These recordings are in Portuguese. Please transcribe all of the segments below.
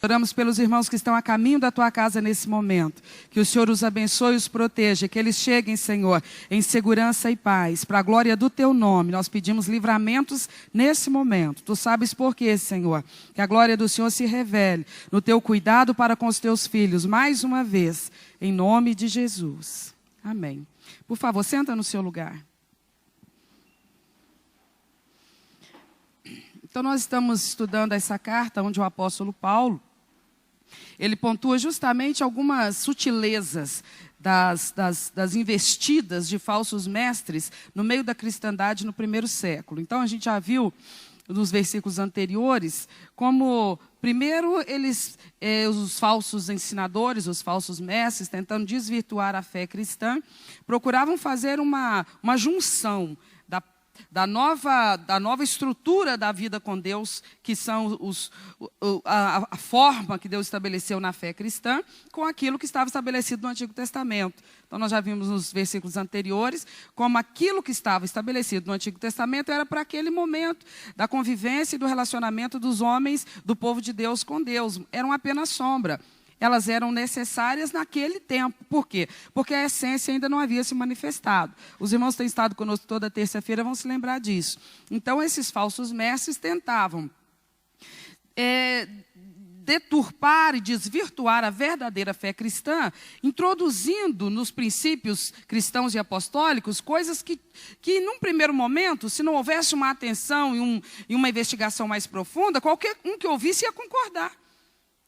Oramos pelos irmãos que estão a caminho da tua casa nesse momento. Que o Senhor os abençoe e os proteja. Que eles cheguem, Senhor, em segurança e paz. Para a glória do teu nome, nós pedimos livramentos nesse momento. Tu sabes por quê, Senhor. Que a glória do Senhor se revele no teu cuidado para com os teus filhos. Mais uma vez, em nome de Jesus. Amém. Por favor, senta no seu lugar. Então, nós estamos estudando essa carta onde o apóstolo Paulo, ele pontua justamente algumas sutilezas das investidas de falsos mestres no meio da cristandade no primeiro século. Então, a gente já viu nos versículos anteriores como, primeiro, os falsos ensinadores, os falsos mestres, tentando desvirtuar a fé cristã, procuravam fazer uma junção da nova estrutura da vida com Deus, que são a forma que Deus estabeleceu na fé cristã, com aquilo que estava estabelecido no Antigo Testamento. Então, nós já vimos nos versículos anteriores, como aquilo que estava estabelecido no Antigo Testamento era para aquele momento da convivência e do relacionamento dos homens, do povo de Deus com Deus. Eram apenas sombra. Elas eram necessárias naquele tempo. Por quê? Porque a essência ainda não havia se manifestado. Os irmãos que têm estado conosco toda terça-feira vão se lembrar disso. Então, esses falsos mestres tentavam deturpar e desvirtuar a verdadeira fé cristã, introduzindo nos princípios cristãos e apostólicos coisas que num primeiro momento, se não houvesse uma atenção e uma investigação mais profunda, qualquer um que ouvisse ia concordar.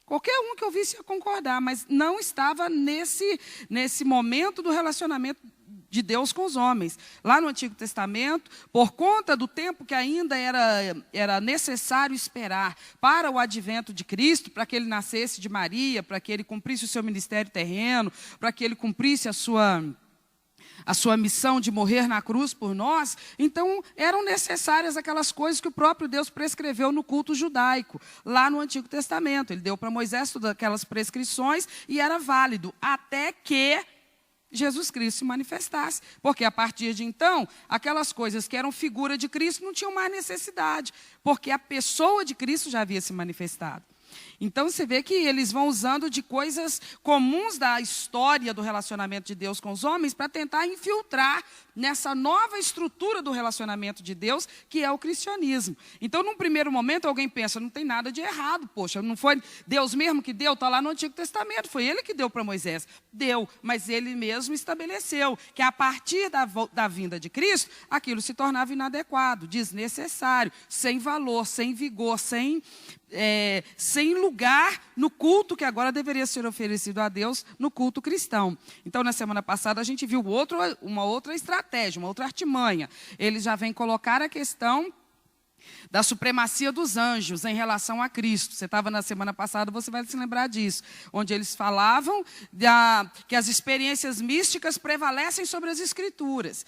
Qualquer um que ouvisse ia concordar, mas não estava nesse momento do relacionamento de Deus com os homens. Lá no Antigo Testamento, por conta do tempo que ainda era necessário esperar para o advento de Cristo, para que ele nascesse de Maria, para que ele cumprisse o seu ministério terreno, para que ele cumprisse a sua missão de morrer na cruz por nós, então eram necessárias aquelas coisas que o próprio Deus prescreveu no culto judaico, lá no Antigo Testamento. Ele deu para Moisés todas aquelas prescrições e era válido, até que Jesus Cristo se manifestasse. Porque a partir de então, aquelas coisas que eram figura de Cristo não tinham mais necessidade, porque a pessoa de Cristo já havia se manifestado. Então, você vê que eles vão usando de coisas comuns da história do relacionamento de Deus com os homens para tentar infiltrar nessa nova estrutura do relacionamento de Deus, que é o cristianismo. Então, num primeiro momento, alguém pensa, não tem nada de errado, poxa, não foi Deus mesmo que deu? Está lá no Antigo Testamento, foi ele que deu para Moisés. Deu, mas ele mesmo estabeleceu que a partir da vinda de Cristo, aquilo se tornava inadequado, desnecessário, sem valor, sem vigor, sem lugar no culto que agora deveria ser oferecido a Deus, no culto cristão. Então, na semana passada, a gente viu uma outra estratégia, uma outra artimanha. Eles já vêm colocar a questão da supremacia dos anjos em relação a Cristo. Você estava na semana passada, você vai se lembrar disso, onde eles falavam que as experiências místicas prevalecem sobre as Escrituras.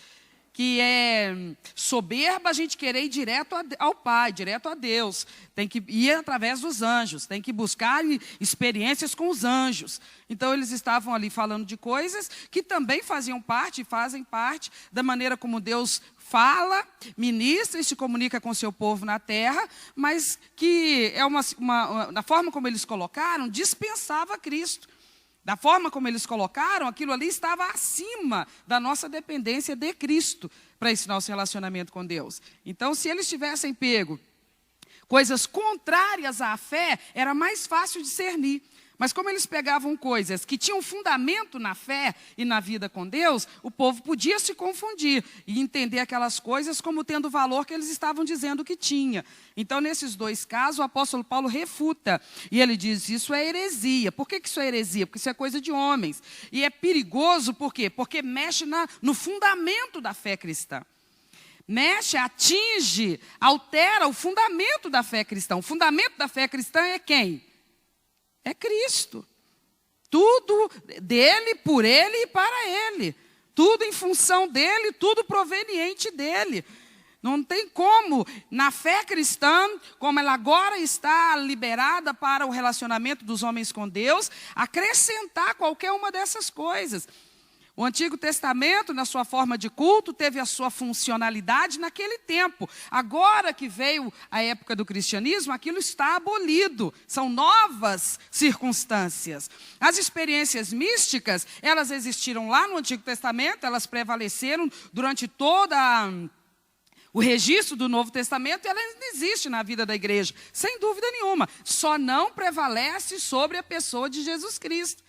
Que é soberba a gente querer ir direto ao Pai, direto a Deus. Tem que ir através dos anjos, tem que buscar experiências com os anjos. Então, eles estavam ali falando de coisas que também faziam parte e fazem parte da maneira como Deus fala, ministra e se comunica com o seu povo na terra, mas que na forma como eles colocaram, dispensava Cristo. Da forma como eles colocaram, aquilo ali estava acima da nossa dependência de Cristo para esse nosso relacionamento com Deus. Então, se eles tivessem pego coisas contrárias à fé, era mais fácil discernir. Mas como eles pegavam coisas que tinham fundamento na fé e na vida com Deus, o povo podia se confundir e entender aquelas coisas como tendo o valor que eles estavam dizendo que tinha. Então, nesses dois casos, o apóstolo Paulo refuta. E ele diz, isso é heresia. Por que isso é heresia? Porque isso é coisa de homens. E é perigoso, por quê? Porque mexe no fundamento da fé cristã. Mexe, atinge, altera o fundamento da fé cristã. O fundamento da fé cristã é quem? É Cristo. Tudo dele, por ele e para ele. Tudo em função dele, tudo proveniente dele. Não tem como, na fé cristã, como ela agora está liberada para o relacionamento dos homens com Deus, acrescentar qualquer uma dessas coisas. O Antigo Testamento, na sua forma de culto, teve a sua funcionalidade naquele tempo. Agora que veio a época do cristianismo, aquilo está abolido. São novas circunstâncias. As experiências místicas, elas existiram lá no Antigo Testamento, elas prevaleceram durante toda o registro do Novo Testamento, e ela ainda existe na vida da igreja, sem dúvida nenhuma. Só não prevalece sobre a pessoa de Jesus Cristo.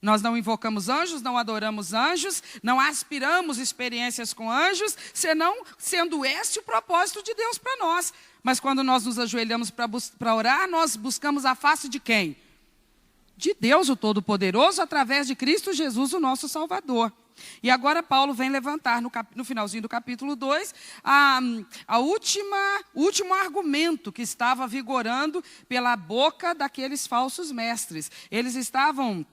Nós não invocamos anjos, não adoramos anjos, não aspiramos experiências com anjos, senão sendo esse o propósito de Deus para nós. Mas quando nós nos ajoelhamos para orar, nós buscamos a face de quem? De Deus, o Todo-Poderoso, através de Cristo Jesus, o nosso Salvador. E agora Paulo vem levantar no finalzinho do capítulo 2, o último argumento que estava vigorando pela boca daqueles falsos mestres. Eles estavam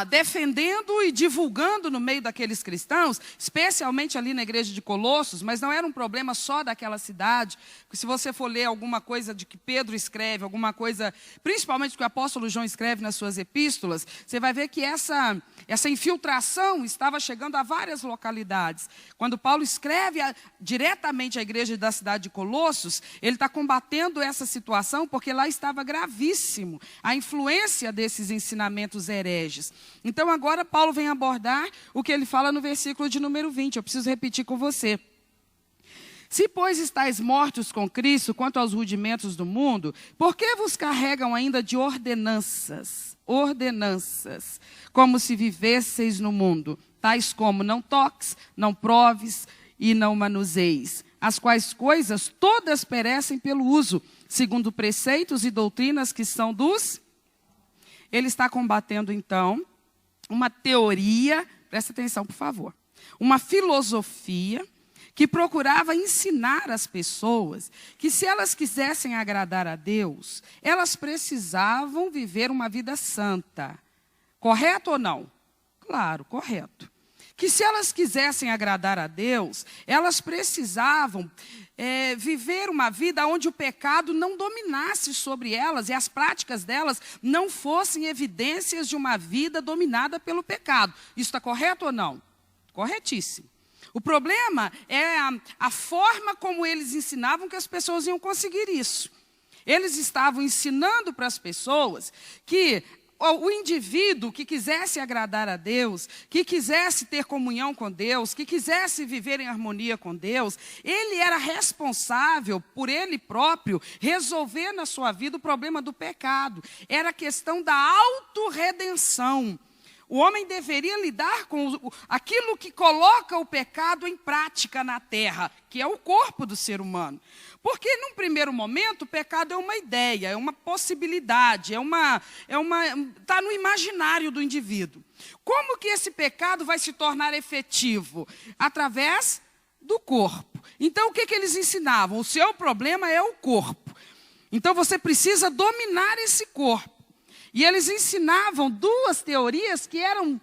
defendendo e divulgando no meio daqueles cristãos, especialmente ali na igreja de Colossos, mas não era um problema só daquela cidade, porque se você for ler alguma coisa de que Pedro escreve, alguma coisa, principalmente que o apóstolo João escreve nas suas epístolas, você vai ver que essa infiltração estava chegando a várias localidades. Quando Paulo escreve diretamente à igreja da cidade de Colossos, ele está combatendo essa situação, porque lá estava gravíssimo a influência desses ensinamentos heréticos. Então agora Paulo vem abordar o que ele fala no versículo de número 20. Eu preciso repetir com você. Se, pois, estáis mortos com Cristo quanto aos rudimentos do mundo, por que vos carregam ainda de ordenanças, como se vivesseis no mundo, tais como não toques, não proves e não manuseis, as quais coisas todas perecem pelo uso, segundo preceitos e doutrinas que são dos... Ele está combatendo, então, uma teoria, presta atenção, por favor, uma filosofia que procurava ensinar as pessoas que, se elas quisessem agradar a Deus, elas precisavam viver uma vida santa. Correto ou não? Claro, correto. Que se elas quisessem agradar a Deus, elas precisavam viver uma vida onde o pecado não dominasse sobre elas e as práticas delas não fossem evidências de uma vida dominada pelo pecado. Isso está correto ou não? Corretíssimo. O problema é a forma como eles ensinavam que as pessoas iam conseguir isso. Eles estavam ensinando para as pessoas que o indivíduo que quisesse agradar a Deus, que quisesse ter comunhão com Deus, que quisesse viver em harmonia com Deus, ele era responsável por ele próprio resolver na sua vida o problema do pecado. Era questão da autorredenção. O homem deveria lidar com aquilo que coloca o pecado em prática na terra, que é o corpo do ser humano. Porque, num primeiro momento, o pecado é uma ideia, é uma possibilidade, está no imaginário do indivíduo. Como que esse pecado vai se tornar efetivo? Através do corpo. Então, o que eles ensinavam? O seu problema é o corpo. Então, você precisa dominar esse corpo. E eles ensinavam duas teorias que eram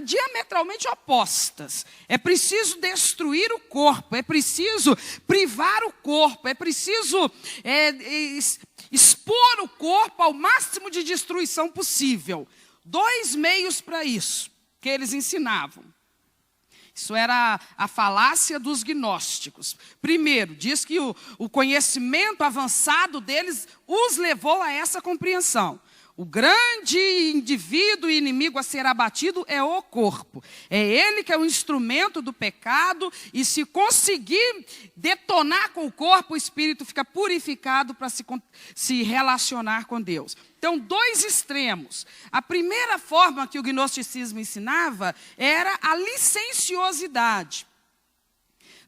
diametralmente opostas. É preciso destruir o corpo, é preciso privar o corpo, é preciso expor o corpo ao máximo de destruição possível. Dois meios para isso que eles ensinavam. Isso era a falácia dos gnósticos. Primeiro, diz que o conhecimento avançado deles os levou a essa compreensão. O grande indivíduo e inimigo a ser abatido é o corpo. É ele que é o instrumento do pecado, e se conseguir detonar com o corpo, o espírito fica purificado para se relacionar com Deus. Então, dois extremos. A primeira forma que o gnosticismo ensinava era a licenciosidade.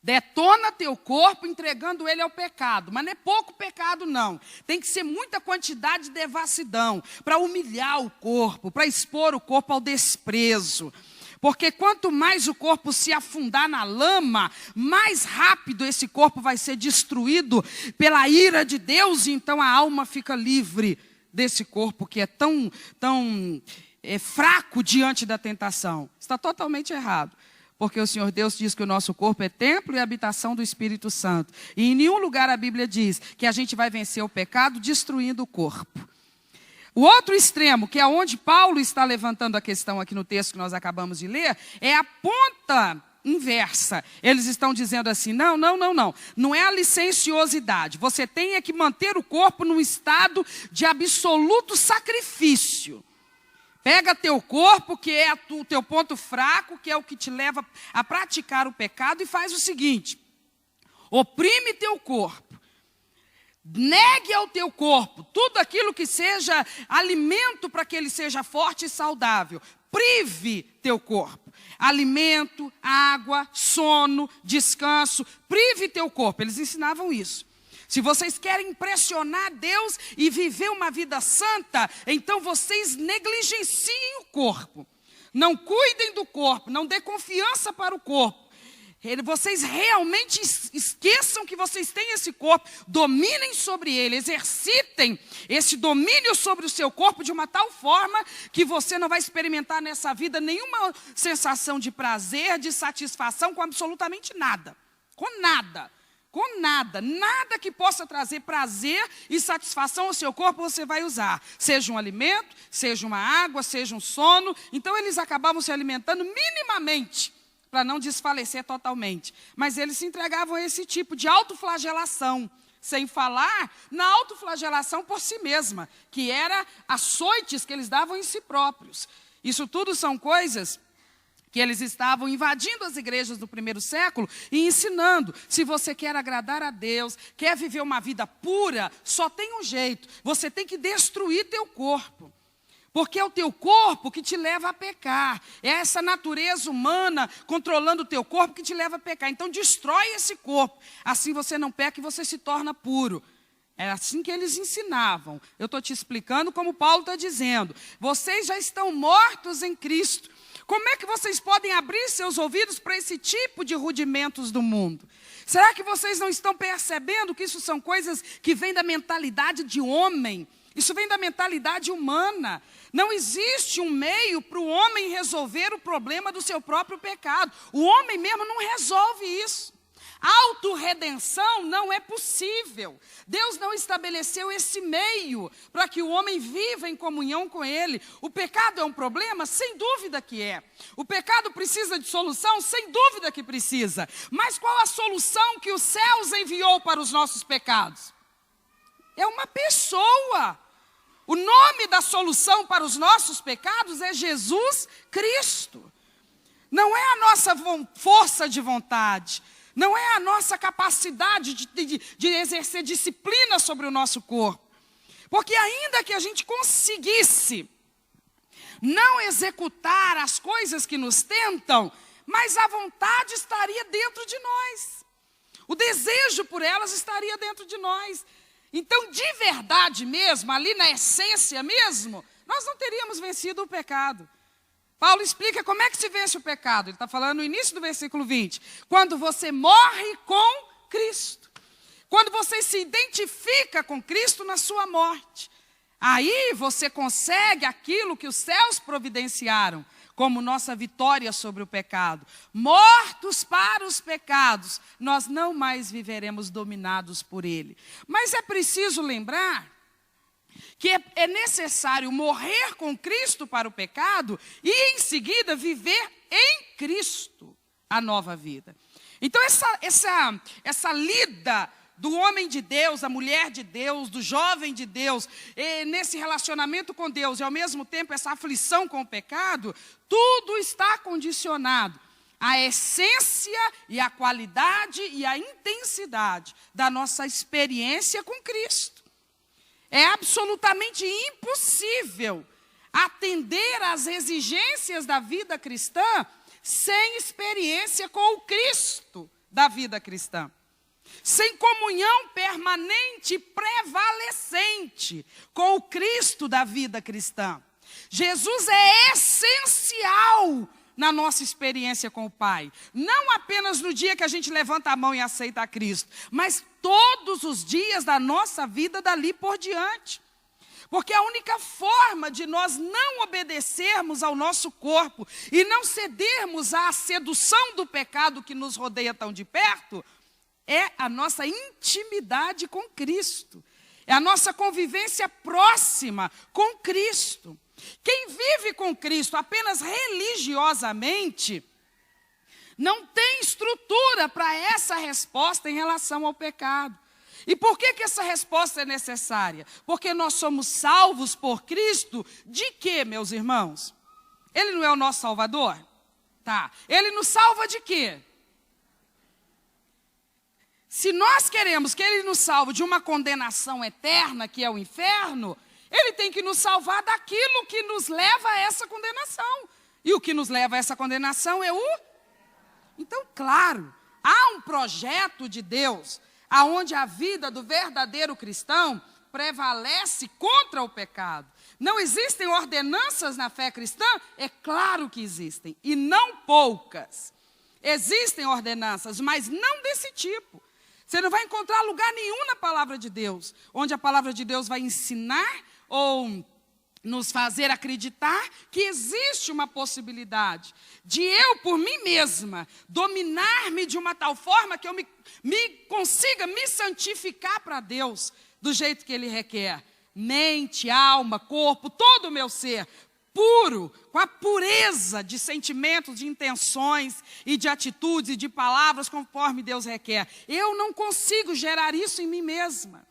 Detona teu corpo entregando ele ao pecado. Mas não é pouco pecado, não. Tem que ser muita quantidade de devassidão para humilhar o corpo, para expor o corpo ao desprezo. Porque quanto mais o corpo se afundar na lama, mais rápido esse corpo vai ser destruído pela ira de Deus, e então a alma fica livre desse corpo que é tão fraco diante da tentação. Está totalmente errado. Porque o Senhor Deus diz que o nosso corpo é templo e habitação do Espírito Santo. E em nenhum lugar a Bíblia diz que a gente vai vencer o pecado destruindo o corpo. O outro extremo, que é onde Paulo está levantando a questão aqui no texto que nós acabamos de ler, é a ponta inversa. Eles estão dizendo assim, não é a licenciosidade. Você tem que manter o corpo num estado de absoluto sacrifício. Pega teu corpo, que é o teu ponto fraco, que é o que te leva a praticar o pecado, e faz o seguinte: oprime teu corpo. Negue ao teu corpo tudo aquilo que seja alimento para que ele seja forte e saudável. Prive teu corpo. Alimento, água, sono, descanso. Prive teu corpo. Eles ensinavam isso. Se vocês querem impressionar Deus e viver uma vida santa, então vocês negligenciem o corpo. Não cuidem do corpo, não dê confiança para o corpo. Vocês realmente esqueçam que vocês têm esse corpo, dominem sobre ele, exercitem esse domínio sobre o seu corpo de uma tal forma que você não vai experimentar nessa vida nenhuma sensação de prazer, de satisfação com absolutamente nada. Com nada. Com nada. Nada que possa trazer prazer e satisfação ao seu corpo você vai usar. Seja um alimento, seja uma água, seja um sono. Então eles acabavam se alimentando minimamente, para não desfalecer totalmente. Mas eles se entregavam a esse tipo de autoflagelação, sem falar na autoflagelação por si mesma, que era açoites que eles davam em si próprios. Isso tudo são coisas que eles estavam invadindo as igrejas do primeiro século e ensinando. Se você quer agradar a Deus, quer viver uma vida pura, só tem um jeito: você tem que destruir teu corpo. Porque é o teu corpo que te leva a pecar. É essa natureza humana controlando o teu corpo que te leva a pecar. Então destrói esse corpo. Assim você não peca e você se torna puro. É assim que eles ensinavam. Eu estou te explicando como Paulo está dizendo. Vocês já estão mortos em Cristo. Como é que vocês podem abrir seus ouvidos para esse tipo de rudimentos do mundo? Será que vocês não estão percebendo que isso são coisas que vêm da mentalidade de homem? Isso vem da mentalidade humana. Não existe um meio para o homem resolver o problema do seu próprio pecado. O homem mesmo não resolve isso. Autorredenção não é possível. Deus não estabeleceu esse meio para que o homem viva em comunhão com Ele. O pecado é um problema? Sem dúvida que é. O pecado precisa de solução? Sem dúvida que precisa. Mas qual a solução que os céus enviou para os nossos pecados? É uma pessoa. O nome da solução para os nossos pecados é Jesus Cristo. Não é a nossa força de vontade, não é a nossa capacidade de exercer disciplina sobre o nosso corpo. Porque ainda que a gente conseguisse não executar as coisas que nos tentam, mas a vontade estaria dentro de nós. O desejo por elas estaria dentro de nós. Então, de verdade mesmo, ali na essência mesmo, nós não teríamos vencido o pecado. Paulo explica como é que se vence o pecado. Ele está falando no início do versículo 20. Quando você morre com Cristo. Quando você se identifica com Cristo na sua morte. Aí você consegue aquilo que os céus providenciaram como nossa vitória sobre o pecado. Mortos para os pecados, nós não mais viveremos dominados por ele. Mas é preciso lembrar que é necessário morrer com Cristo para o pecado e, em seguida, viver em Cristo a nova vida. Então, essa lida do homem de Deus, da mulher de Deus, do jovem de Deus, nesse relacionamento com Deus e, ao mesmo tempo, essa aflição com o pecado, tudo está condicionado à essência e à qualidade e à intensidade da nossa experiência com Cristo. É absolutamente impossível atender às exigências da vida cristã sem experiência com o Cristo da vida cristã. Sem comunhão permanente e prevalecente com o Cristo da vida cristã. Jesus é essencial na nossa experiência com o Pai. Não apenas no dia que a gente levanta a mão e aceita a Cristo, mas todos os dias da nossa vida dali por diante. Porque a única forma de nós não obedecermos ao nosso corpo e não cedermos à sedução do pecado que nos rodeia tão de perto, é a nossa intimidade com Cristo. É a nossa convivência próxima com Cristo. Quem vive com Cristo apenas religiosamente não tem estrutura para essa resposta em relação ao pecado. E por que essa resposta é necessária? Porque nós somos salvos por Cristo de quê, meus irmãos? Ele não é o nosso Salvador? Tá. Ele nos salva de quê? Se nós queremos que Ele nos salve de uma condenação eterna, que é o inferno, Ele tem que nos salvar daquilo que nos leva a essa condenação. E o que nos leva a essa condenação é o... Então, claro, há um projeto de Deus, aonde a vida do verdadeiro cristão prevalece contra o pecado. Não existem ordenanças na fé cristã? É claro que existem, e não poucas. Existem ordenanças, mas não desse tipo. Você não vai encontrar lugar nenhum na palavra de Deus, onde a palavra de Deus vai ensinar ou nos fazer acreditar que existe uma possibilidade de eu, por mim mesma, dominar-me de uma tal forma que eu consiga me santificar para Deus do jeito que Ele requer. Mente, alma, corpo, todo o meu ser, puro, com a pureza de sentimentos, de intenções e de atitudes e de palavras conforme Deus requer. Eu não consigo gerar isso em mim mesma.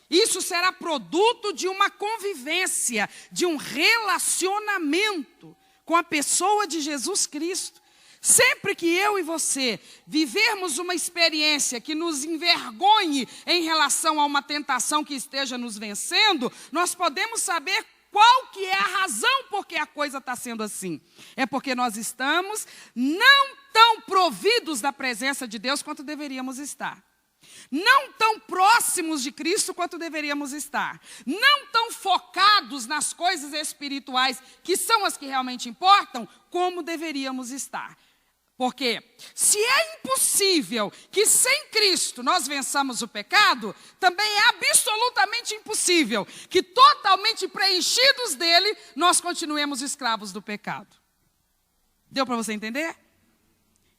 Isso será produto de uma convivência, de um relacionamento com a pessoa de Jesus Cristo. Sempre que eu e você vivermos uma experiência que nos envergonhe em relação a uma tentação que esteja nos vencendo, nós podemos saber qual que é a razão por que a coisa está sendo assim. É porque nós estamos não tão providos da presença de Deus quanto deveríamos estar. Não tão próximos de Cristo quanto deveríamos estar. Não tão focados nas coisas espirituais, que são as que realmente importam, como deveríamos estar. Porque se é impossível que sem Cristo nós vençamos o pecado, também é absolutamente impossível que totalmente preenchidos dele, nós continuemos escravos do pecado. Deu para você entender?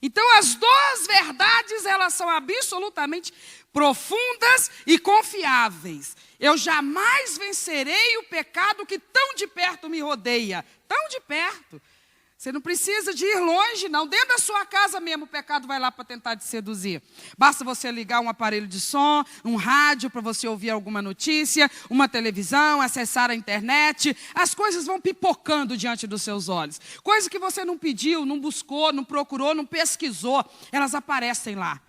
Então as duas verdades, elas são absolutamente profundas e confiáveis. Eu jamais vencerei o pecado que tão de perto me rodeia. Tão de perto. Você não precisa de ir longe, não. Dentro da sua casa mesmo, o pecado vai lá para tentar te seduzir. Basta você ligar um aparelho de som, um rádio para você ouvir alguma notícia, uma televisão, acessar a internet. As coisas vão pipocando diante dos seus olhos. Coisas que você não pediu, não buscou, não procurou, não pesquisou. Elas aparecem lá.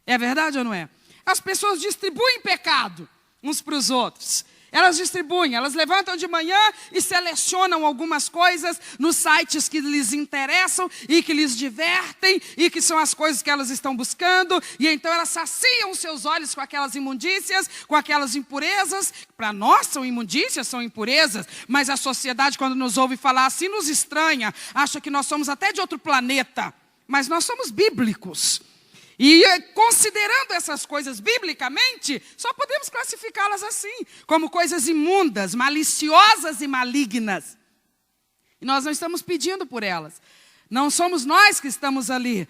É verdade ou não é? As pessoas distribuem pecado uns para os outros. Elas distribuem, elas levantam de manhã e selecionam algumas coisas nos sites que lhes interessam e que lhes divertem e que são as coisas que elas estão buscando. E então elas saciam os seus olhos com aquelas imundícias, com aquelas impurezas. Para nós são imundícias, são impurezas, mas a sociedade, quando nos ouve falar assim, nos estranha. Acha que nós somos até de outro planeta, mas nós somos bíblicos. E considerando essas coisas biblicamente, só podemos classificá-las assim, como coisas imundas, maliciosas e malignas. E nós não estamos pedindo por elas. Não somos nós que estamos ali,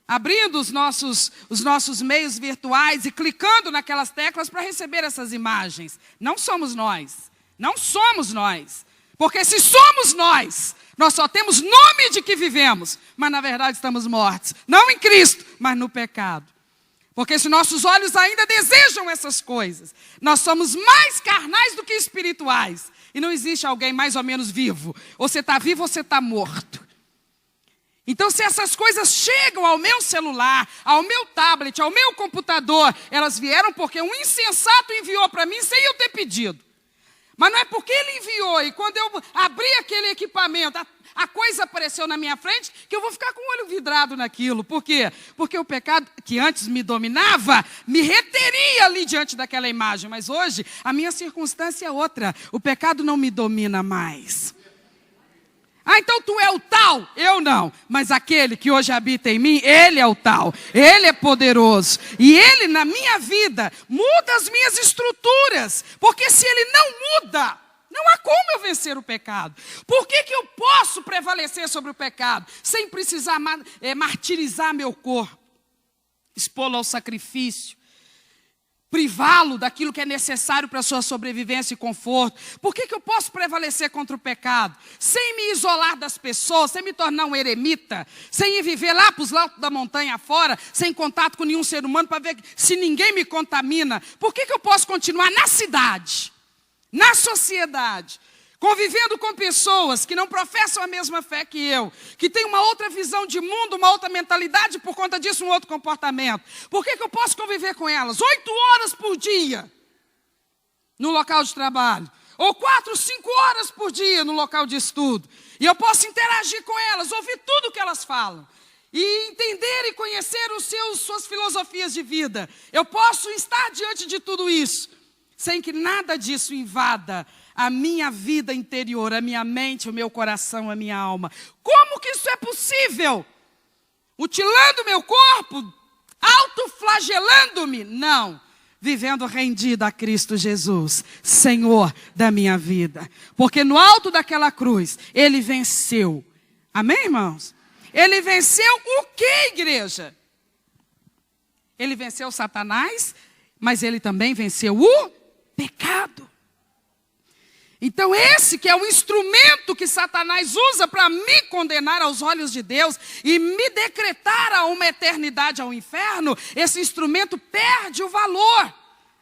abrindo os nossos meios virtuais e clicando naquelas teclas para receber essas imagens. Não somos nós. Não somos nós. Porque se somos nós só temos nome de que vivemos, mas na verdade estamos mortos. Não em Cristo, mas no pecado. Porque se nossos olhos ainda desejam essas coisas, nós somos mais carnais do que espirituais. E não existe alguém mais ou menos vivo. Ou você está vivo ou você está morto. Então, se essas coisas chegam ao meu celular, ao meu tablet, ao meu computador, elas vieram porque um insensato enviou para mim sem eu ter pedido. Mas não é porque ele enviou e quando eu abri aquele equipamento, a coisa apareceu na minha frente, que eu vou ficar com o olho vidrado naquilo. Por quê? Porque o pecado que antes me dominava, me reteria ali diante daquela imagem. Mas hoje, a minha circunstância é outra. O pecado não me domina mais. Ah, então tu é o tal? Eu não. Mas aquele que hoje habita em mim, ele é o tal. Ele é poderoso. E ele, na minha vida, muda as minhas estruturas. Porque se ele não muda, não há como eu vencer o pecado. Por que eu posso prevalecer sobre o pecado? Sem precisar martirizar meu corpo. Expô-lo ao sacrifício. privá-lo daquilo que é necessário para a sua sobrevivência e conforto? Por que eu posso prevalecer contra o pecado? Sem me isolar das pessoas, sem me tornar um eremita, sem ir viver lá para os altos da montanha fora, sem contato com nenhum ser humano, para ver se ninguém me contamina. Por que eu posso continuar na cidade, na sociedade, convivendo com pessoas que não professam a mesma fé que eu, que têm uma outra visão de mundo, uma outra mentalidade, por conta disso um outro comportamento? Por que eu posso conviver com elas 8 horas por dia no local de trabalho? Ou 4, 5 horas por dia no local de estudo? E eu posso interagir com elas, ouvir tudo o que elas falam, e entender e conhecer suas filosofias de vida. Eu posso estar diante de tudo isso, sem que nada disso invada a minha vida interior, a minha mente, o meu coração, a minha alma. Como que isso é possível? Mutilando meu corpo? Autoflagelando-me? Não. Vivendo rendido a Cristo Jesus, Senhor da minha vida. Porque no alto daquela cruz, Ele venceu. Amém, irmãos? Ele venceu o que, igreja? Ele venceu Satanás, mas Ele também venceu o pecado. Então esse que é o instrumento que Satanás usa para me condenar aos olhos de Deus e me decretar a uma eternidade ao inferno, esse instrumento perde o valor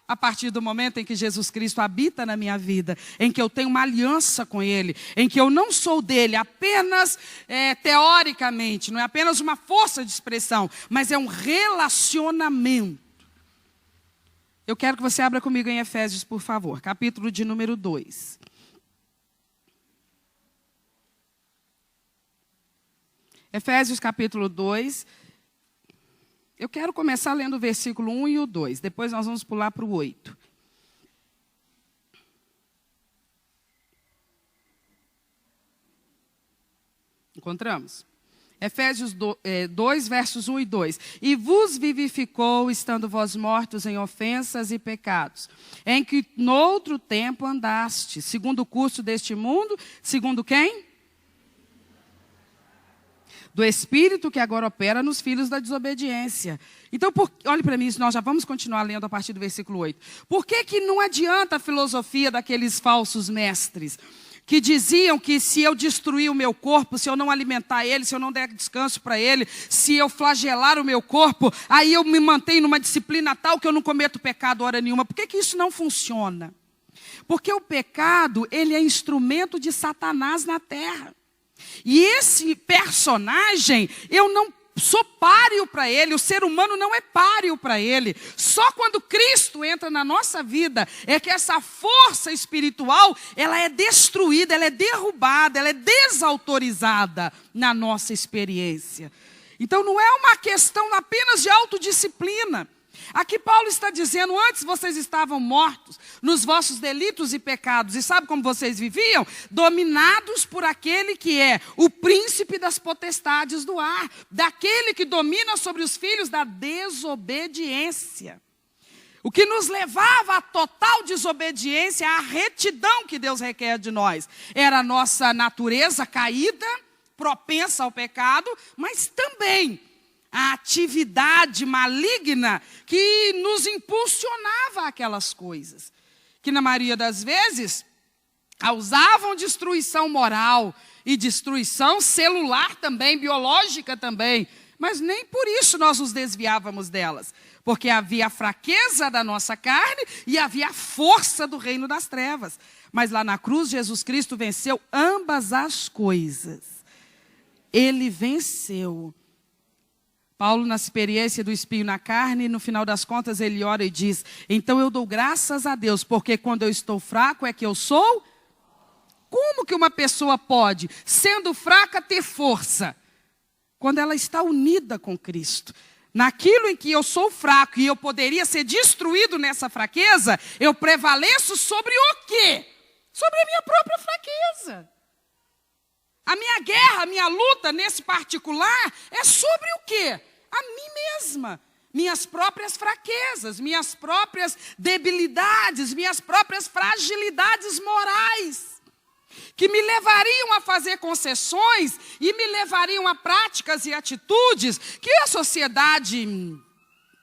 a partir do momento em que Jesus Cristo habita na minha vida, em que eu tenho uma aliança com Ele, em que eu não sou dele apenas teoricamente, não é apenas uma força de expressão, mas é um relacionamento. Eu quero que você abra comigo em Efésios, por favor, capítulo de número 2. Efésios capítulo 2. Eu quero começar lendo o versículo 1 e o 2. Depois nós vamos pular para o 8. Encontramos? Efésios 2, versos 1 e 2. E vos vivificou, estando vós mortos em ofensas e pecados, em que noutro tempo andaste, segundo o curso deste mundo, segundo quem? Do Espírito que agora opera nos filhos da desobediência. Então, olhe para mim, nós já vamos continuar lendo a partir do versículo 8. Por que não adianta a filosofia daqueles falsos mestres, que diziam que se eu destruir o meu corpo, se eu não alimentar ele, se eu não der descanso para ele, se eu flagelar o meu corpo, aí eu me mantenho numa disciplina tal que eu não cometo pecado hora nenhuma? Por que isso não funciona? Porque o pecado, ele é instrumento de Satanás na terra. E esse personagem, eu não sou páreo para ele, o ser humano não é páreo para ele. Só quando Cristo entra na nossa vida é que essa força espiritual, ela é destruída, ela é derrubada, ela é desautorizada na nossa experiência. Então não é uma questão apenas de autodisciplina. Aqui Paulo está dizendo, antes vocês estavam mortos nos vossos delitos e pecados. E sabe como vocês viviam? Dominados por aquele que é o príncipe das potestades do ar. Daquele que domina sobre os filhos da desobediência. O que nos levava à total desobediência, à retidão que Deus requer de nós. Era a nossa natureza caída, propensa ao pecado, mas também a atividade maligna que nos impulsionava aquelas coisas, que na maioria das vezes causavam destruição moral e destruição celular também, biológica também, mas nem por isso nós nos desviávamos delas, porque havia a fraqueza da nossa carne e havia a força do reino das trevas. Mas lá na cruz Jesus Cristo venceu ambas as coisas. Ele venceu. Paulo, na experiência do espinho na carne, no final das contas, ele ora e diz, então eu dou graças a Deus, porque quando eu estou fraco é que eu sou. Como que uma pessoa pode, sendo fraca, ter força? Quando ela está unida com Cristo. Naquilo em que eu sou fraco e eu poderia ser destruído nessa fraqueza, eu prevaleço sobre o quê? Sobre a minha própria fraqueza. A minha guerra, a minha luta nesse particular é sobre o quê? A mim mesma. Minhas próprias fraquezas, minhas próprias debilidades, minhas próprias fragilidades morais. Que me levariam a fazer concessões e me levariam a práticas e atitudes que a sociedade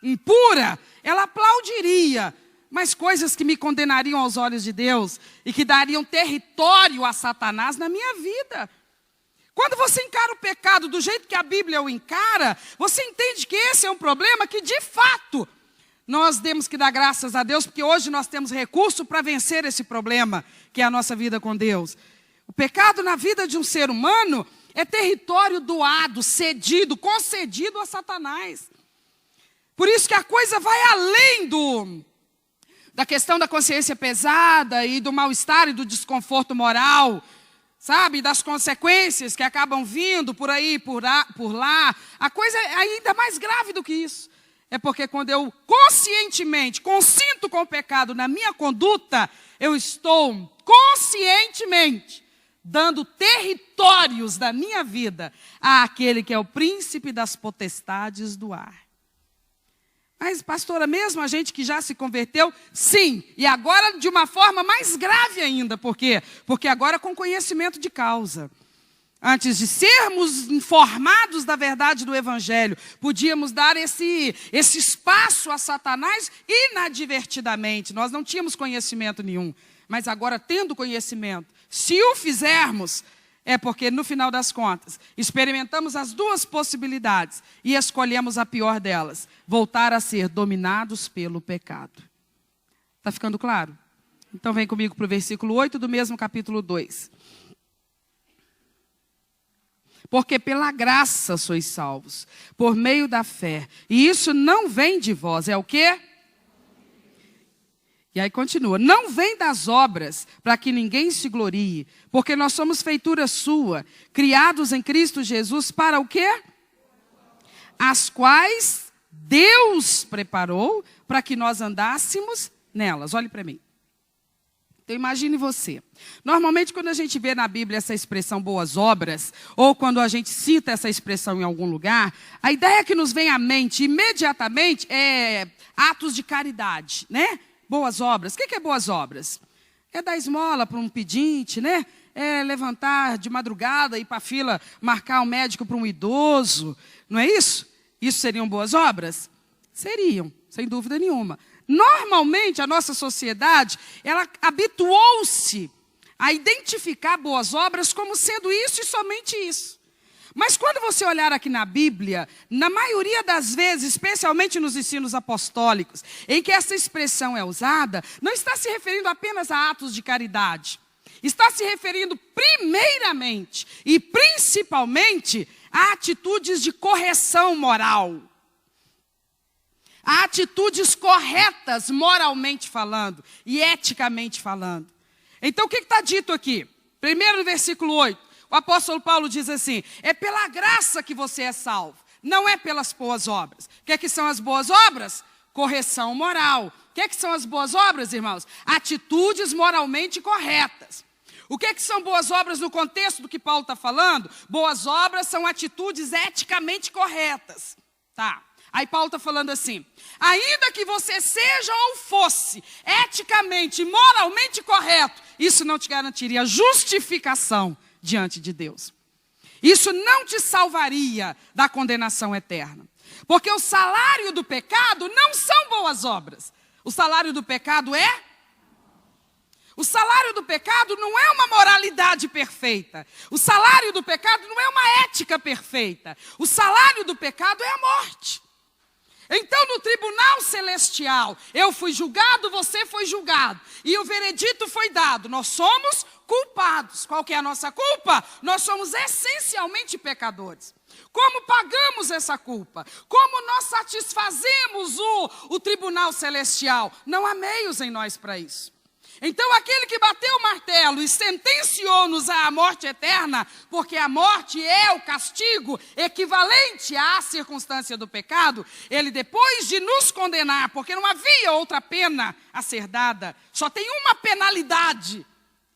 impura, ela aplaudiria. Mas coisas que me condenariam aos olhos de Deus e que dariam território a Satanás na minha vida. Quando você encara o pecado do jeito que a Bíblia o encara, você entende que esse é um problema que, de fato, nós temos que dar graças a Deus, porque hoje nós temos recurso para vencer esse problema, que é a nossa vida com Deus. O pecado na vida de um ser humano é território doado, cedido, concedido a Satanás. Por isso que a coisa vai além da questão da consciência pesada e do mal-estar e do desconforto moral, sabe, das consequências que acabam vindo por aí, por lá. A coisa é ainda mais grave do que isso. É porque quando eu conscientemente consinto com o pecado na minha conduta, eu estou conscientemente dando territórios da minha vida àquele que é o príncipe das potestades do ar. Mas, pastora, mesmo a gente que já se converteu, sim, e agora de uma forma mais grave ainda. Por quê? Porque agora com conhecimento de causa. Antes de sermos informados da verdade do Evangelho, podíamos dar esse espaço a Satanás inadvertidamente. Nós não tínhamos conhecimento nenhum. Mas agora, tendo conhecimento, se o fizermos, é porque, no final das contas, experimentamos as duas possibilidades e escolhemos a pior delas: voltar a ser dominados pelo pecado. Está ficando claro? Então vem comigo para o versículo 8 do mesmo capítulo 2. Porque pela graça sois salvos, por meio da fé. E isso não vem de vós, é o quê? E aí continua, não vem das obras para que ninguém se glorie, porque nós somos feitura sua, criados em Cristo Jesus para o quê? As quais Deus preparou para que nós andássemos nelas. Olhe para mim. Então imagine você. Normalmente quando a gente vê na Bíblia essa expressão boas obras, ou quando a gente cita essa expressão em algum lugar, a ideia que nos vem à mente imediatamente é atos de caridade, né? Boas obras. O que é boas obras? É dar esmola para um pedinte, né? É levantar de madrugada, ir para a fila, marcar um médico para um idoso. Não é isso? Isso seriam boas obras? Seriam, sem dúvida nenhuma. Normalmente, a nossa sociedade, ela habituou-se a identificar boas obras como sendo isso e somente isso. Mas quando você olhar aqui na Bíblia, na maioria das vezes, especialmente nos ensinos apostólicos, em que essa expressão é usada, não está se referindo apenas a atos de caridade. Está se referindo primeiramente e principalmente a atitudes de correção moral. A atitudes corretas moralmente falando e eticamente falando. Então o que está dito aqui? Primeiro no versículo 8. O apóstolo Paulo diz assim, é pela graça que você é salvo, não é pelas boas obras. O que são as boas obras? Correção moral. O que são as boas obras, irmãos? Atitudes moralmente corretas. O que são boas obras no contexto do que Paulo está falando? Boas obras são atitudes eticamente corretas. Tá. Aí Paulo está falando assim, ainda que você seja ou fosse eticamente, moralmente correto, isso não te garantiria justificação diante de Deus. Isso não te salvaria da condenação eterna. Porque o salário do pecado não são boas obras. O salário do pecado é? O salário do pecado não é uma moralidade perfeita. O salário do pecado não é uma ética perfeita. O salário do pecado é a morte. Então, no tribunal celestial, eu fui julgado, você foi julgado. E o veredito foi dado. Nós somos culpados. Qual que é a nossa culpa? Nós somos essencialmente pecadores. Como pagamos essa culpa? Como nós satisfazemos o tribunal celestial? Não há meios em nós para isso. Então, aquele que bateu o martelo e sentenciou-nos à morte eterna, porque a morte é o castigo equivalente à circunstância do pecado, ele, depois de nos condenar, porque não havia outra pena a ser dada, só tem uma penalidade,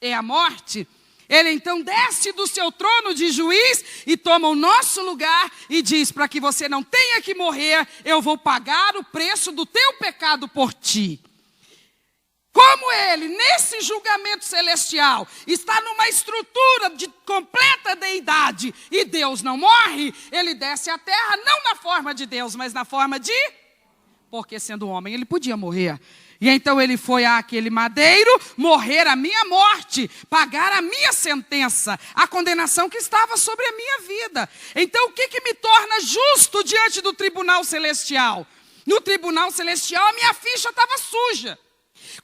é a morte, ele então desce do seu trono de juiz e toma o nosso lugar e diz, para que você não tenha que morrer, eu vou pagar o preço do teu pecado por ti. Como ele, nesse julgamento celestial, está numa estrutura de completa deidade e Deus não morre, ele desce à terra não na forma de Deus, mas na forma de porque sendo homem ele podia morrer. E então ele foi àquele madeiro morrer a minha morte, pagar a minha sentença, a condenação que estava sobre a minha vida. Então o que me torna justo diante do tribunal celestial? No tribunal celestial a minha ficha estava suja.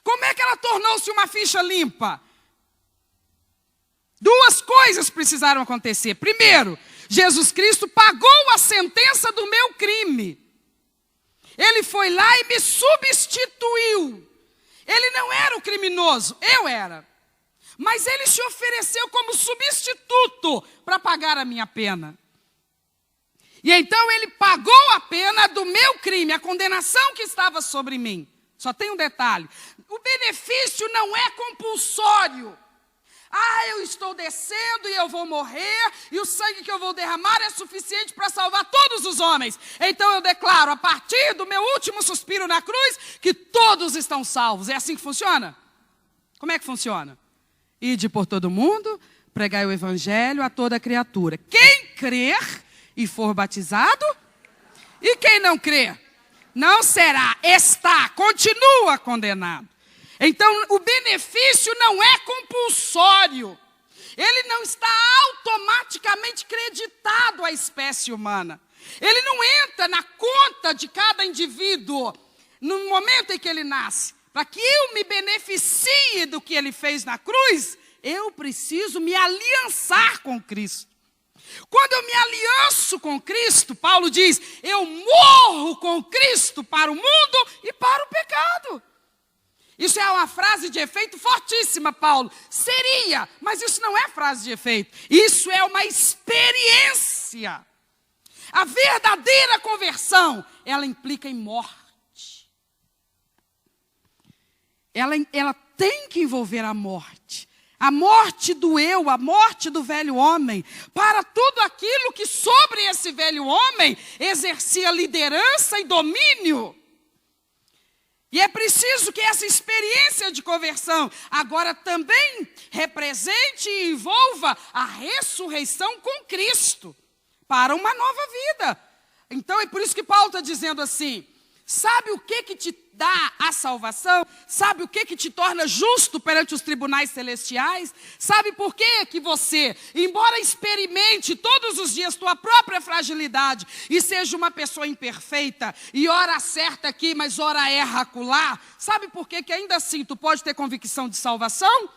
Como é que ela tornou-se uma ficha limpa? Duas coisas precisaram acontecer. Primeiro, Jesus Cristo pagou a sentença do meu crime. Ele foi lá e me substituiu. Ele não era o criminoso, eu era. Mas ele se ofereceu como substituto para pagar a minha pena. E então ele pagou a pena do meu crime, a condenação que estava sobre mim. Só tem um detalhe: o benefício não é compulsório. Eu estou descendo e eu vou morrer, e o sangue que eu vou derramar é suficiente para salvar todos os homens. Então eu declaro, a partir do meu último suspiro na cruz, que todos estão salvos. É assim que funciona? Como é que funciona? Ide por todo mundo, pregai o evangelho a toda criatura. Quem crer e for batizado, e quem não crer, não será, continua condenado. Então, o benefício não é compulsório. Ele não está automaticamente creditado à espécie humana. Ele não entra na conta de cada indivíduo no momento em que ele nasce. Para que eu me beneficie do que ele fez na cruz, eu preciso me aliançar com Cristo. Quando eu me alianço com Cristo, Paulo diz, eu morro com Cristo para o mundo e para o pecado. Isso é uma frase de efeito fortíssima, Paulo. Seria, mas isso não é frase de efeito. Isso é uma experiência. A verdadeira conversão, ela implica em morte. Ela tem que envolver a morte. A morte do eu, a morte do velho homem. Para tudo aquilo que sobre esse velho homem exercia liderança e domínio. E é preciso que essa experiência de conversão agora também represente e envolva a ressurreição com Cristo para uma nova vida. Então é por isso que Paulo está dizendo assim, sabe o que te dá a salvação? Sabe o que te torna justo perante os tribunais celestiais? Sabe por que você, embora experimente todos os dias tua própria fragilidade e seja uma pessoa imperfeita, e ora acerta aqui, mas ora erra acolá, sabe por que ainda assim tu pode ter convicção de salvação?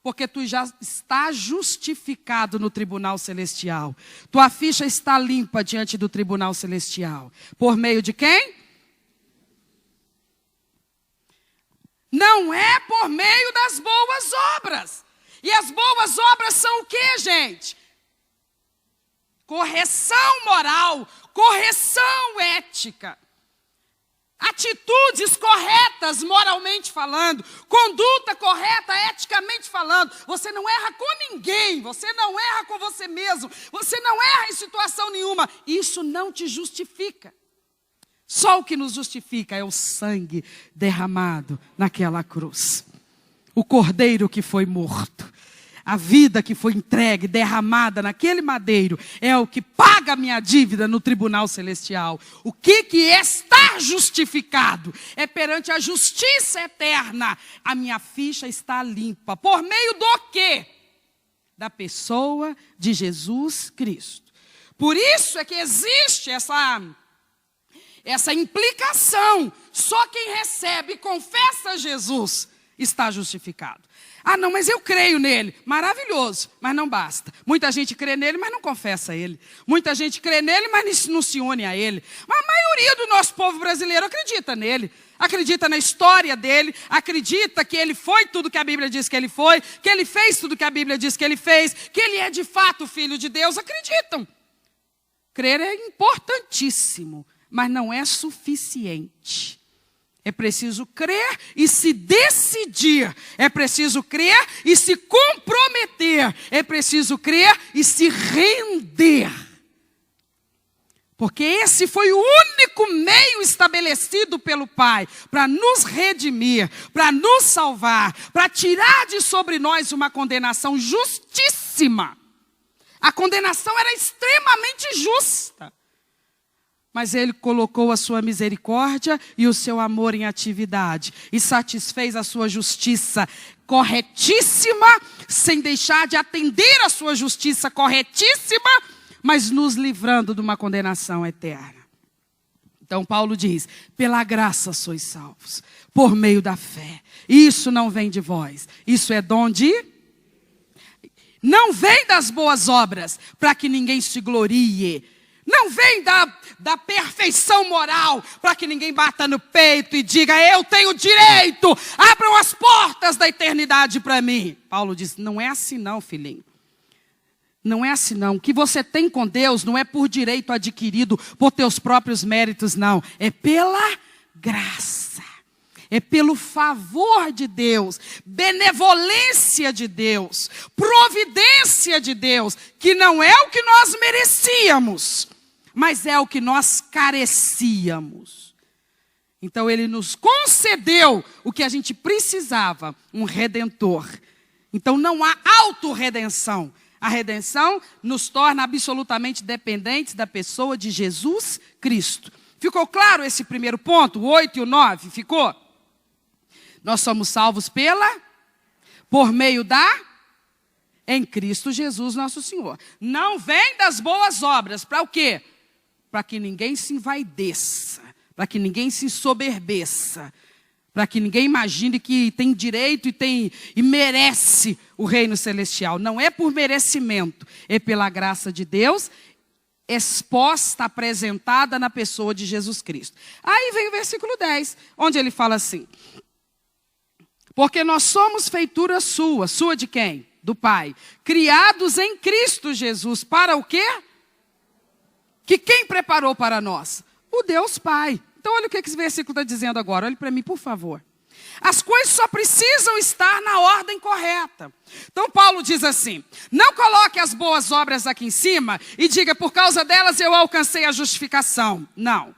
Porque tu já está justificado no tribunal celestial. Tua ficha está limpa diante do tribunal celestial. Por meio de quem? Não é por meio das boas obras. E as boas obras são o quê, gente? Correção moral, correção ética. Atitudes corretas moralmente falando, conduta correta eticamente falando. Você não erra com ninguém, você não erra com você mesmo, você não erra em situação nenhuma. Isso não te justifica. Só o que nos justifica é o sangue derramado naquela cruz. O cordeiro que foi morto. A vida que foi entregue, derramada naquele madeiro, é o que paga a minha dívida no tribunal celestial. O que está justificado é perante a justiça eterna. A minha ficha está limpa. Por meio do quê? Da pessoa de Jesus Cristo. Por isso é que existe essa implicação. Só quem recebe e confessa Jesus está justificado. Não, mas eu creio nele. Maravilhoso, mas não basta. Muita gente crê nele, mas não confessa ele. Muita gente crê nele, mas não se une a ele. Mas a maioria do nosso povo brasileiro acredita nele. Acredita na história dele. Acredita que ele foi tudo que a Bíblia diz que ele foi. Que ele fez tudo que a Bíblia diz que ele fez. Que ele é de fato o Filho de Deus. Acreditam. Crer é importantíssimo, mas não é suficiente. É preciso crer e se decidir. É preciso crer e se comprometer. É preciso crer e se render. Porque esse foi o único meio estabelecido pelo Pai para nos redimir, para nos salvar, para tirar de sobre nós uma condenação justíssima. A condenação era extremamente justa. mas ele colocou a sua misericórdia e o seu amor em atividade e satisfez a sua justiça corretíssima, sem deixar de atender a sua justiça corretíssima, mas nos livrando de uma condenação eterna. Então Paulo diz, pela graça sois salvos, por meio da fé. Isso não vem de vós, isso é dom de... Não vem das boas obras, para que ninguém se glorie. Não vem da perfeição moral, para que ninguém bata no peito e diga, eu tenho direito, abram as portas da eternidade para mim. Paulo diz, não é assim não, filhinho. Não é assim não. O que você tem com Deus não é por direito adquirido, por teus próprios méritos, não. É pela graça. É pelo favor de Deus, benevolência de Deus, providência de Deus, que não é o que nós merecíamos, mas é o que nós carecíamos. Então ele nos concedeu o que a gente precisava, um redentor. Então não há autorredenção. A redenção nos torna absolutamente dependentes da pessoa de Jesus Cristo. Ficou claro esse primeiro ponto, o 8 e o 9? Ficou? Nós somos salvos por meio em Cristo Jesus nosso Senhor. Não vem das boas obras, para o quê? Para que ninguém se envaideça, para que ninguém se ensoberbeça, para que ninguém imagine que tem direito e merece o reino celestial. Não é por merecimento, é pela graça de Deus, exposta, apresentada na pessoa de Jesus Cristo. Aí vem o versículo 10, onde ele fala assim, porque nós somos feitura sua. Sua de quem? Do Pai. Criados em Cristo Jesus. Para o quê? Que quem preparou para nós? O Deus Pai. Então olha o que esse versículo está dizendo agora. Olhe para mim, por favor. As coisas só precisam estar na ordem correta. Então Paulo diz assim, não coloque as boas obras aqui em cima e diga, por causa delas eu alcancei a justificação. Não.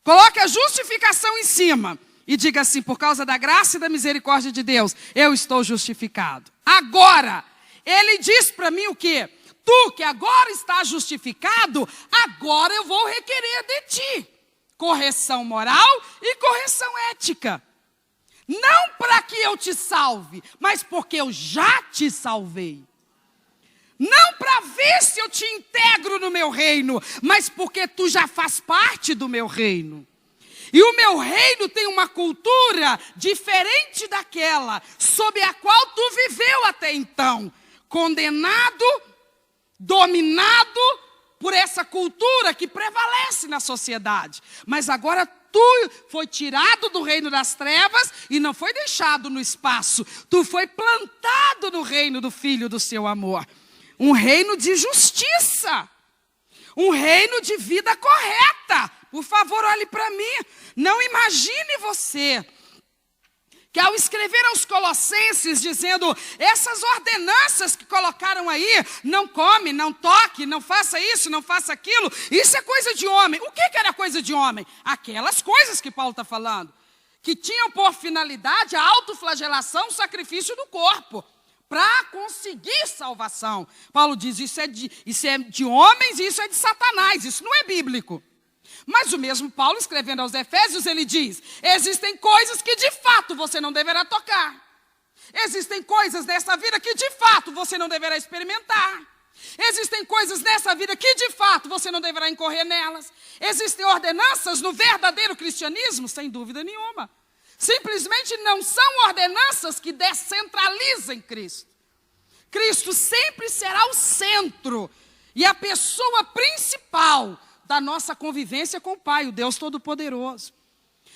Coloque a justificação em cima. E diga assim, por causa da graça e da misericórdia de Deus, eu estou justificado. Agora, ele diz para mim o quê? Tu que agora está justificado, agora eu vou requerer de ti correção moral e correção ética. Não para que eu te salve, mas porque eu já te salvei. Não para ver se eu te integro no meu reino, mas porque tu já faz parte do meu reino. E o meu reino tem uma cultura diferente daquela sob a qual tu viveu até então. Condenado, dominado por essa cultura que prevalece na sociedade. Mas agora tu foi tirado do reino das trevas e não foi deixado no espaço. Tu foi plantado no reino do Filho do seu amor. Um reino de justiça. Um reino de vida correta. Por favor, olhe para mim. Não imagine você que ao escrever aos Colossenses dizendo essas ordenanças que colocaram aí, não come, não toque, não faça isso, não faça aquilo, isso é coisa de homem. O que era coisa de homem? Aquelas coisas que Paulo está falando, que tinham por finalidade a autoflagelação, o sacrifício do corpo, para conseguir salvação. Paulo diz, isso é de homens e isso é de Satanás, isso não é bíblico. Mas o mesmo Paulo, escrevendo aos Efésios, ele diz, existem coisas que de fato você não deverá tocar. Existem coisas nessa vida que de fato você não deverá experimentar. Existem coisas nessa vida que de fato você não deverá incorrer nelas. Existem ordenanças no verdadeiro cristianismo, sem dúvida nenhuma. Simplesmente não são ordenanças que descentralizem Cristo. Cristo sempre será o centro e a pessoa principal da nossa convivência com o Pai, o Deus Todo-Poderoso.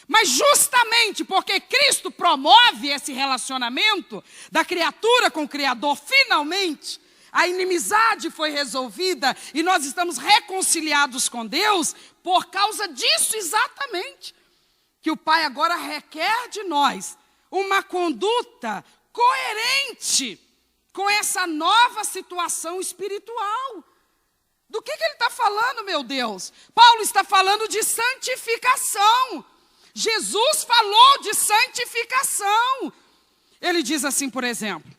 Mas justamente porque Cristo promove esse relacionamento da criatura com o Criador, finalmente, a inimizade foi resolvida e nós estamos reconciliados com Deus, por causa disso exatamente, que o Pai agora requer de nós uma conduta coerente com essa nova situação espiritual. Do que ele está falando, meu Deus? Paulo está falando de santificação. Jesus falou de santificação. Ele diz assim, por exemplo,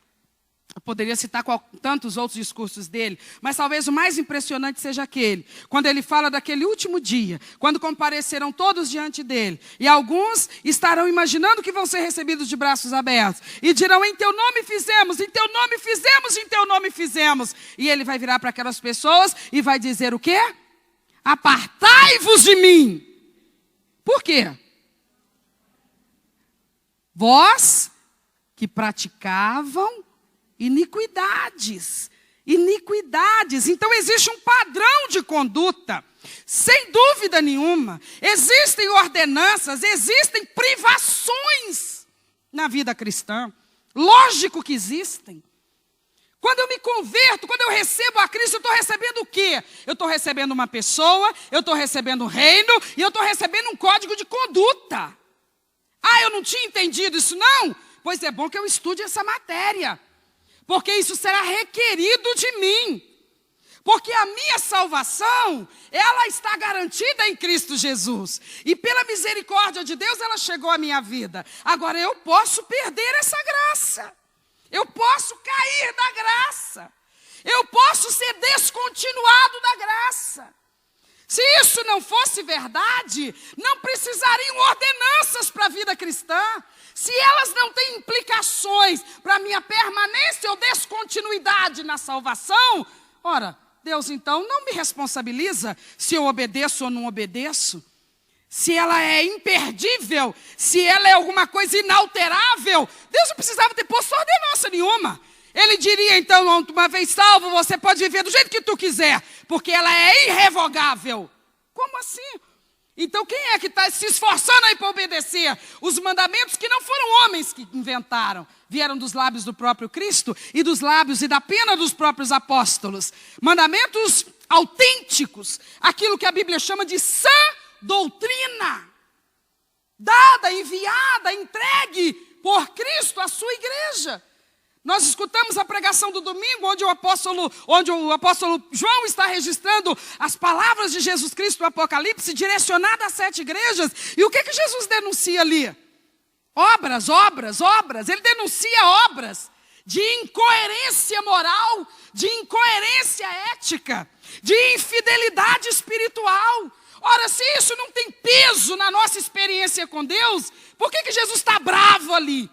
Eu poderia citar tantos outros discursos dele, mas talvez o mais impressionante seja aquele, quando ele fala daquele último dia, quando comparecerão todos diante dele, e alguns estarão imaginando que vão ser recebidos de braços abertos, e dirão, em teu nome fizemos, em teu nome fizemos, em teu nome fizemos. E ele vai virar para aquelas pessoas e vai dizer o quê? Apartai-vos de mim. Por quê? Vós que praticavam iniquidades. Então existe um padrão de conduta, sem dúvida nenhuma. Existem ordenanças, existem privações na vida cristã. Lógico que existem. Quando eu me converto, quando eu recebo a Cristo, eu estou recebendo o quê? Eu estou recebendo uma pessoa, eu estou recebendo um reino e eu estou recebendo um código de conduta. Ah, eu não tinha entendido isso não? Pois é bom que eu estude essa matéria. Porque isso será requerido de mim. Porque a minha salvação, ela está garantida em Cristo Jesus. E pela misericórdia de Deus, ela chegou à minha vida. Agora, eu posso perder essa graça. Eu posso cair da graça. Eu posso ser descontinuado da graça. Se isso não fosse verdade, não precisariam ordenanças para a vida cristã. Se elas não têm implicações para a minha permanência ou descontinuidade na salvação, ora, Deus então não me responsabiliza se eu obedeço ou não obedeço. Se ela é imperdível, se ela é alguma coisa inalterável, Deus não precisava ter posto ordenança nenhuma. Ele diria então, uma vez salvo, você pode viver do jeito que tu quiser, porque ela é irrevogável. Como assim? Então quem é que está se esforçando aí para obedecer os mandamentos que não foram homens que inventaram? Vieram dos lábios do próprio Cristo e dos lábios e da pena dos próprios apóstolos. Mandamentos autênticos, aquilo que a Bíblia chama de sã doutrina, dada, enviada, entregue por Cristo à sua igreja. Nós escutamos a pregação do domingo, onde o apóstolo João está registrando as palavras de Jesus Cristo no Apocalipse, direcionada às 7 igrejas. E o que Jesus denuncia ali? Obras. Ele denuncia obras de incoerência moral, de incoerência ética, de infidelidade espiritual. Ora, se isso não tem peso na nossa experiência com Deus, por que Jesus está bravo ali?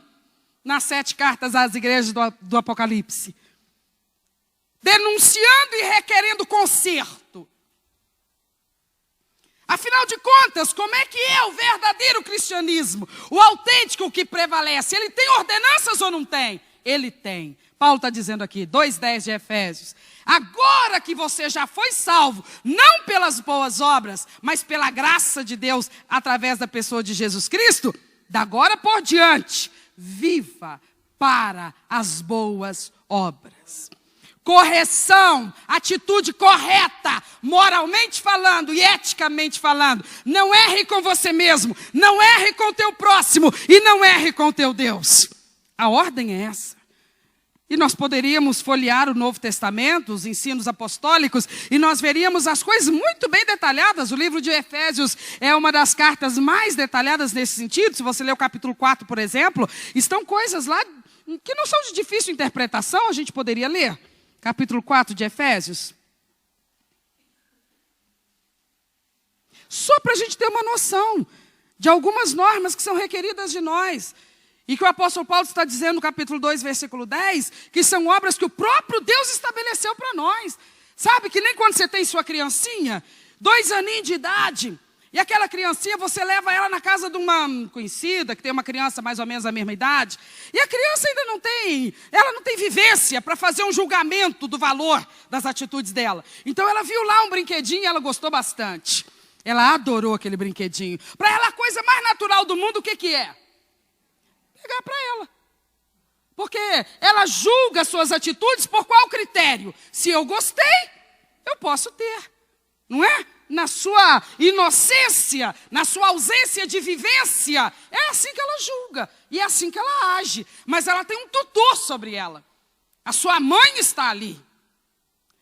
Nas 7 cartas às igrejas do Apocalipse. Denunciando e requerendo conserto. Afinal de contas, como é que é o verdadeiro cristianismo? O autêntico que prevalece. Ele tem ordenanças ou não tem? Ele tem. Paulo está dizendo aqui, 2:10 de Efésios. Agora que você já foi salvo, não pelas boas obras, mas pela graça de Deus, através da pessoa de Jesus Cristo, da agora por diante, viva para as boas obras. Correção, atitude correta, moralmente falando e eticamente falando. Não erre com você mesmo, não erre com o teu próximo e não erre com o teu Deus. A ordem é essa. E nós poderíamos folhear o Novo Testamento, os ensinos apostólicos, e nós veríamos as coisas muito bem detalhadas. O livro de Efésios é uma das cartas mais detalhadas nesse sentido. Se você ler o capítulo 4, por exemplo, estão coisas lá que não são de difícil interpretação, a gente poderia ler. Capítulo 4 de Efésios. Só para a gente ter uma noção de algumas normas que são requeridas de nós. E que o apóstolo Paulo está dizendo no capítulo 2, versículo 10, que são obras que o próprio Deus estabeleceu para nós. Sabe que nem quando você tem sua criancinha, 2 aninhos de idade, e aquela criancinha você leva ela na casa de uma conhecida, que tem uma criança mais ou menos da mesma idade, e a criança ainda não tem vivência para fazer um julgamento do valor das atitudes dela. Então ela viu lá um brinquedinho e ela gostou bastante. Ela adorou aquele brinquedinho. Para ela a coisa mais natural do mundo, o que é? Pegar para ela. Porque ela julga suas atitudes por qual critério? Se eu gostei, eu posso ter. Não é? Na sua inocência, na sua ausência de vivência, é assim que ela julga. E é assim que ela age. Mas ela tem um tutor sobre ela. A sua mãe está ali.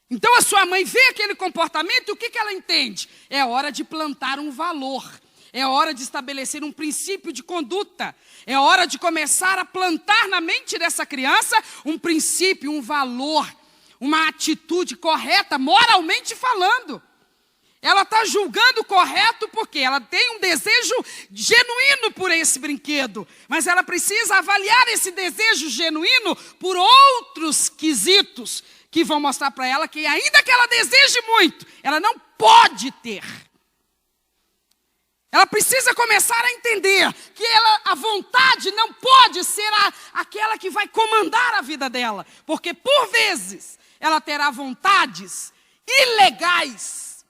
Então a sua mãe vê aquele comportamento e o que ela entende? É hora de plantar um valor. É hora de estabelecer um princípio de conduta. É hora de começar a plantar na mente dessa criança um princípio, um valor, uma atitude correta, moralmente falando. Ela está julgando correto porque ela tem um desejo genuíno por esse brinquedo. Mas ela precisa avaliar esse desejo genuíno por outros quesitos que vão mostrar para ela que, ainda que ela deseje muito, ela não pode ter. Ela precisa começar a entender que a vontade não pode ser aquela que vai comandar a vida dela. Porque, por vezes, ela terá vontades ilegais,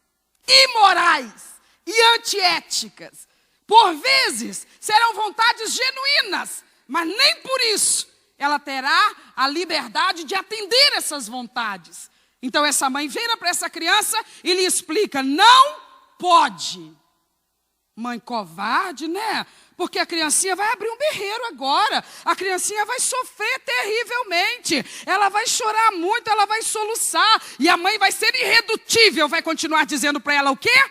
imorais e antiéticas. Por vezes, serão vontades genuínas, mas nem por isso ela terá a liberdade de atender essas vontades. Então, essa mãe vira para essa criança e lhe explica: não pode. Mãe covarde, né? Porque a criancinha vai abrir um berreiro agora. A criancinha vai sofrer terrivelmente. Ela vai chorar muito, ela vai soluçar. E a mãe vai ser irredutível, vai continuar dizendo para ela o quê?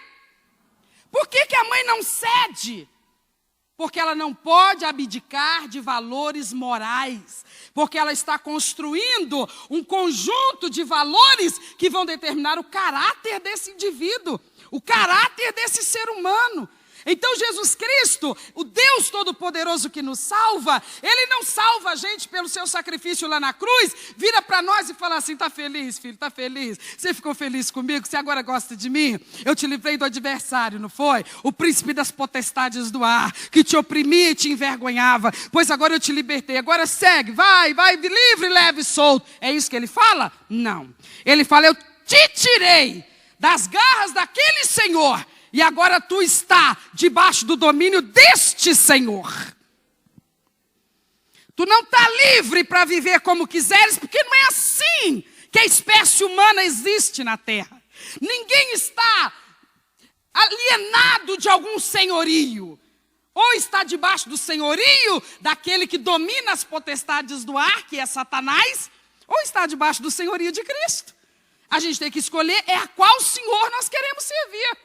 Por que a mãe não cede? Porque ela não pode abdicar de valores morais. Porque ela está construindo um conjunto de valores que vão determinar o caráter desse indivíduo, o caráter desse ser humano. Então Jesus Cristo, o Deus Todo-Poderoso que nos salva, Ele não salva a gente pelo seu sacrifício lá na cruz, vira para nós e fala assim: está feliz, filho, está feliz? Você ficou feliz comigo? Você agora gosta de mim? Eu te livrei do adversário, não foi? O príncipe das potestades do ar, que te oprimia e te envergonhava. Pois agora eu te libertei, agora segue, vai, livre, leve e solto. É isso que Ele fala? Não. Ele fala: eu te tirei das garras daquele Senhor, e agora tu está debaixo do domínio deste Senhor. Tu não está livre para viver como quiseres, porque não é assim que a espécie humana existe na terra. Ninguém está alienado de algum senhorio. Ou está debaixo do senhorio daquele que domina as potestades do ar, que é Satanás, ou está debaixo do senhorio de Cristo. A gente tem que escolher a qual senhor nós queremos servir.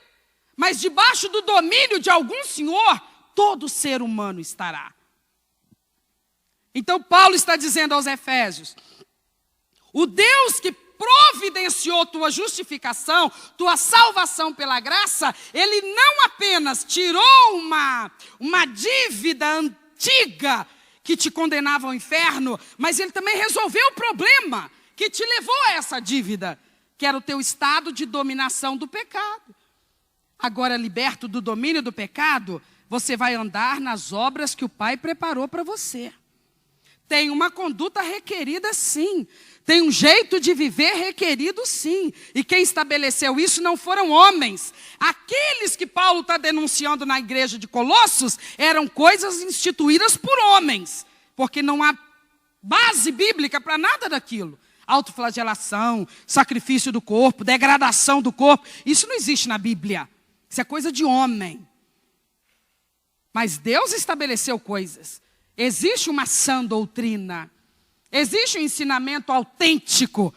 Mas debaixo do domínio de algum senhor, todo ser humano estará. Então Paulo está dizendo aos Efésios: o Deus que providenciou tua justificação, tua salvação pela graça, Ele não apenas tirou uma dívida antiga que te condenava ao inferno, mas Ele também resolveu o problema que te levou a essa dívida, que era o teu estado de dominação do pecado. Agora, liberto do domínio do pecado, você vai andar nas obras que o Pai preparou para você. Tem uma conduta requerida, sim. Tem um jeito de viver requerido, sim. E quem estabeleceu isso não foram homens. Aqueles que Paulo está denunciando na igreja de Colossos eram coisas instituídas por homens. Porque não há base bíblica para nada daquilo. Autoflagelação, sacrifício do corpo, degradação do corpo. Isso não existe na Bíblia. Isso é coisa de homem. Mas Deus estabeleceu coisas. Existe uma sã doutrina. Existe um ensinamento autêntico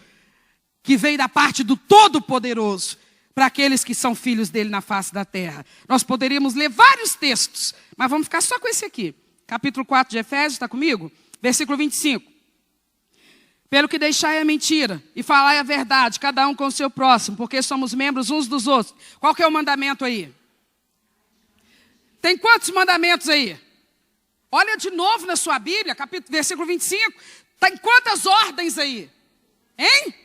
que veio da parte do Todo-Poderoso para aqueles que são filhos dele na face da terra. Nós poderíamos ler vários textos, mas vamos ficar só com esse aqui. Capítulo 4 de Efésios, está comigo? Versículo 25. Pelo que deixai a mentira e falai a verdade, cada um com o seu próximo, porque somos membros uns dos outros. Qual que é o mandamento aí? Tem quantos mandamentos aí? Olha de novo na sua Bíblia, versículo 25. Tem quantas ordens aí? Hein?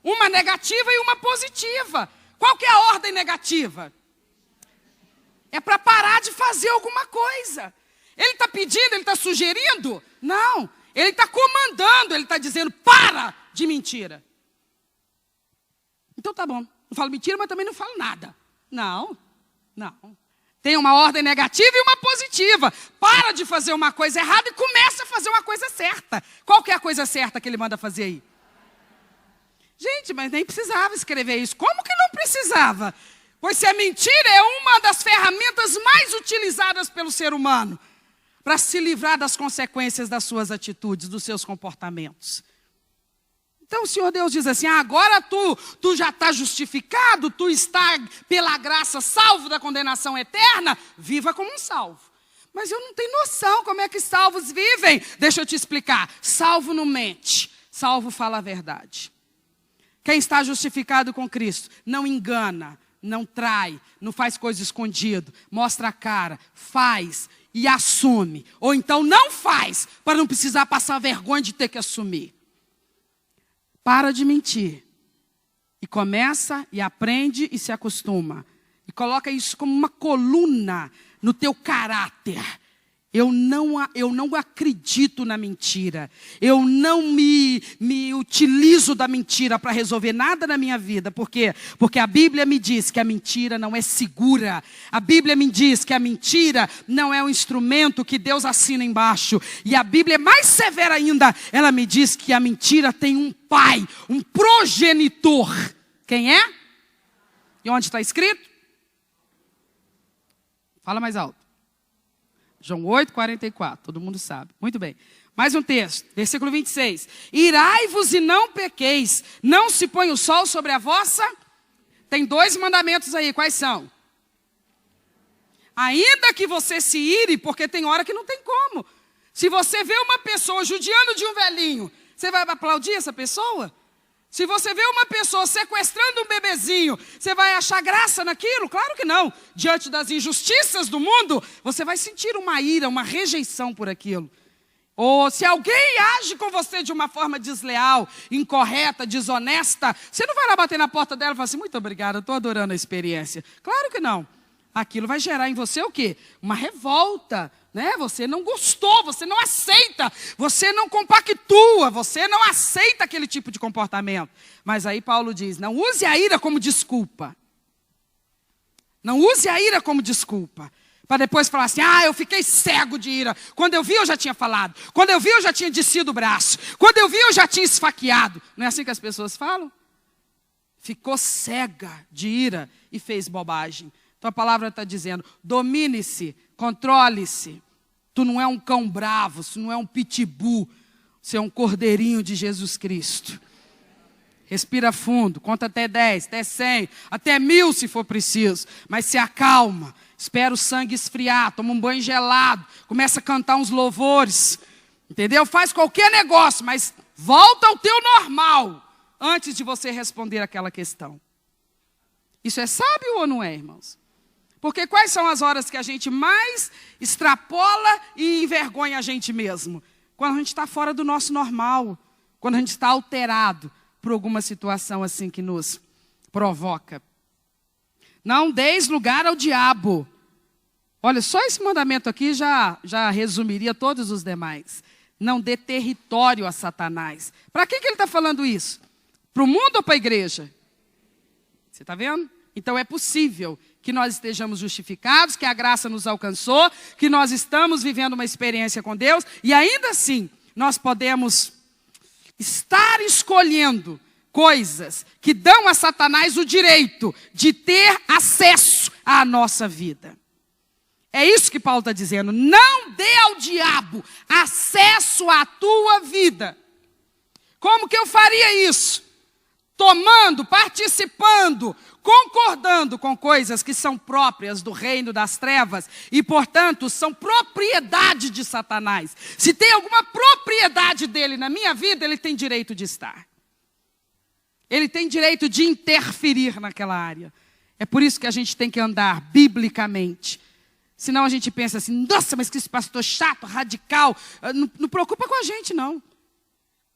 Uma negativa e uma positiva. Qual que é a ordem negativa? É para parar de fazer alguma coisa. Ele está pedindo, ele está sugerindo? Não. Ele está comandando, ele está dizendo: para de mentira. Então tá bom, não falo mentira, mas também não falo nada. Não. Tem uma ordem negativa e uma positiva. Para de fazer uma coisa errada e começa a fazer uma coisa certa. Qual que é a coisa certa que ele manda fazer aí? Gente, mas nem precisava escrever isso. Como que não precisava? Pois se a mentira é uma das ferramentas mais utilizadas pelo ser humano para se livrar das consequências das suas atitudes, dos seus comportamentos. Então o Senhor Deus diz assim, agora tu já está justificado, tu está pela graça salvo da condenação eterna, viva como um salvo. Mas eu não tenho noção como é que salvos vivem. Deixa eu te explicar. Salvo não mente, salvo fala a verdade. Quem está justificado com Cristo não engana, não trai, não faz coisa escondida, mostra a cara, faz e assume. Ou então não faz, para não precisar passar vergonha de ter que assumir. Para de mentir. E começa e aprende e se acostuma. E coloca isso como uma coluna no teu caráter. Eu não acredito na mentira. Eu não me utilizo da mentira para resolver nada na minha vida. Por quê? Porque a Bíblia me diz que a mentira não é segura. A Bíblia me diz que a mentira não é um instrumento que Deus assina embaixo. E a Bíblia é mais severa ainda. Ela me diz que a mentira tem um pai, um progenitor. Quem é? E onde está escrito? Fala mais alto. João 8, 44, todo mundo sabe. Muito bem. Mais um texto, versículo 26. Irai-vos e não pequeis, não se põe o sol sobre a vossa... Tem 2 mandamentos aí, quais são? Ainda que você se ire, porque tem hora que não tem como. Se você vê uma pessoa judiando de um velhinho, você vai aplaudir essa pessoa? Se você vê uma pessoa sequestrando um bebezinho, você vai achar graça naquilo? Claro que não. Diante das injustiças do mundo, você vai sentir uma ira, uma rejeição por aquilo. Ou se alguém age com você de uma forma desleal, incorreta, desonesta, você não vai lá bater na porta dela e falar assim, muito obrigada, estou adorando a experiência. Claro que não. Aquilo vai gerar em você o quê? Uma revolta, né? Você não gostou, você não aceita, você não compactua, você não aceita aquele tipo de comportamento. Mas aí Paulo diz, não use a ira como desculpa. Não use a ira como desculpa. Para depois falar assim, eu fiquei cego de ira. Quando eu vi, eu já tinha falado. Quando eu vi, eu já tinha descido o braço. Quando eu vi, eu já tinha esfaqueado. Não é assim que as pessoas falam? Ficou cega de ira e fez bobagem. Então a palavra está dizendo, domine-se, controle-se. Tu não é um cão bravo, tu não é um pitbull. Você é um cordeirinho de Jesus Cristo. Respira fundo, conta até 10, até 100, até 1000 se for preciso. Mas se acalma, espera o sangue esfriar, toma um banho gelado, começa a cantar uns louvores. Entendeu? Faz qualquer negócio, mas volta ao teu normal antes de você responder aquela questão. Isso é sábio ou não é, irmãos? Porque quais são as horas que a gente mais extrapola e envergonha a gente mesmo? Quando a gente está fora do nosso normal. Quando a gente está alterado por alguma situação assim que nos provoca. Não deis lugar ao diabo. Olha, só esse mandamento aqui já resumiria todos os demais. Não dê território a Satanás. Para quem que ele está falando isso? Para o mundo ou para a igreja? Você está vendo? Então é possível que nós estejamos justificados, que a graça nos alcançou, que nós estamos vivendo uma experiência com Deus, e ainda assim nós podemos estar escolhendo coisas que dão a Satanás o direito de ter acesso à nossa vida. É isso que Paulo está dizendo, não dê ao diabo acesso à tua vida. Como que eu faria isso? Tomando, participando, concordando com coisas que são próprias do reino das trevas e, portanto, são propriedade de Satanás. Se tem alguma propriedade dele na minha vida, ele tem direito de estar. Ele tem direito de interferir naquela área. É por isso que a gente tem que andar biblicamente. Senão a gente pensa assim, nossa, mas que esse pastor chato, radical. Não preocupa com a gente, não.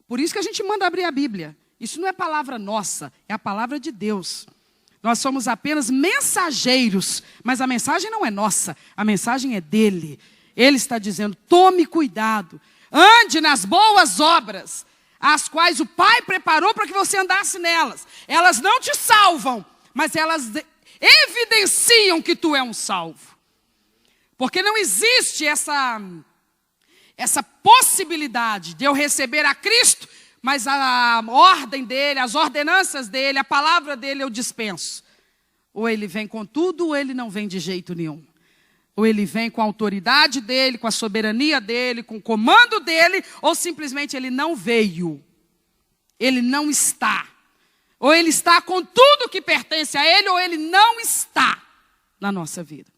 Por isso que a gente manda abrir a Bíblia. Isso não é palavra nossa, é a palavra de Deus. Nós somos apenas mensageiros, mas a mensagem não é nossa, a mensagem é dele. Ele está dizendo, tome cuidado, ande nas boas obras, as quais o Pai preparou para que você andasse nelas. Elas não te salvam, mas elas evidenciam que tu é um salvo. Porque não existe essa possibilidade de eu receber a Cristo, mas a ordem dele, as ordenanças dele, a palavra dele eu dispenso. Ou ele vem com tudo, ou ele não vem de jeito nenhum. Ou ele vem com a autoridade dele, com a soberania dele, com o comando dele, ou simplesmente ele não veio. Ele não está. Ou ele está com tudo que pertence a ele, ou ele não está na nossa vida.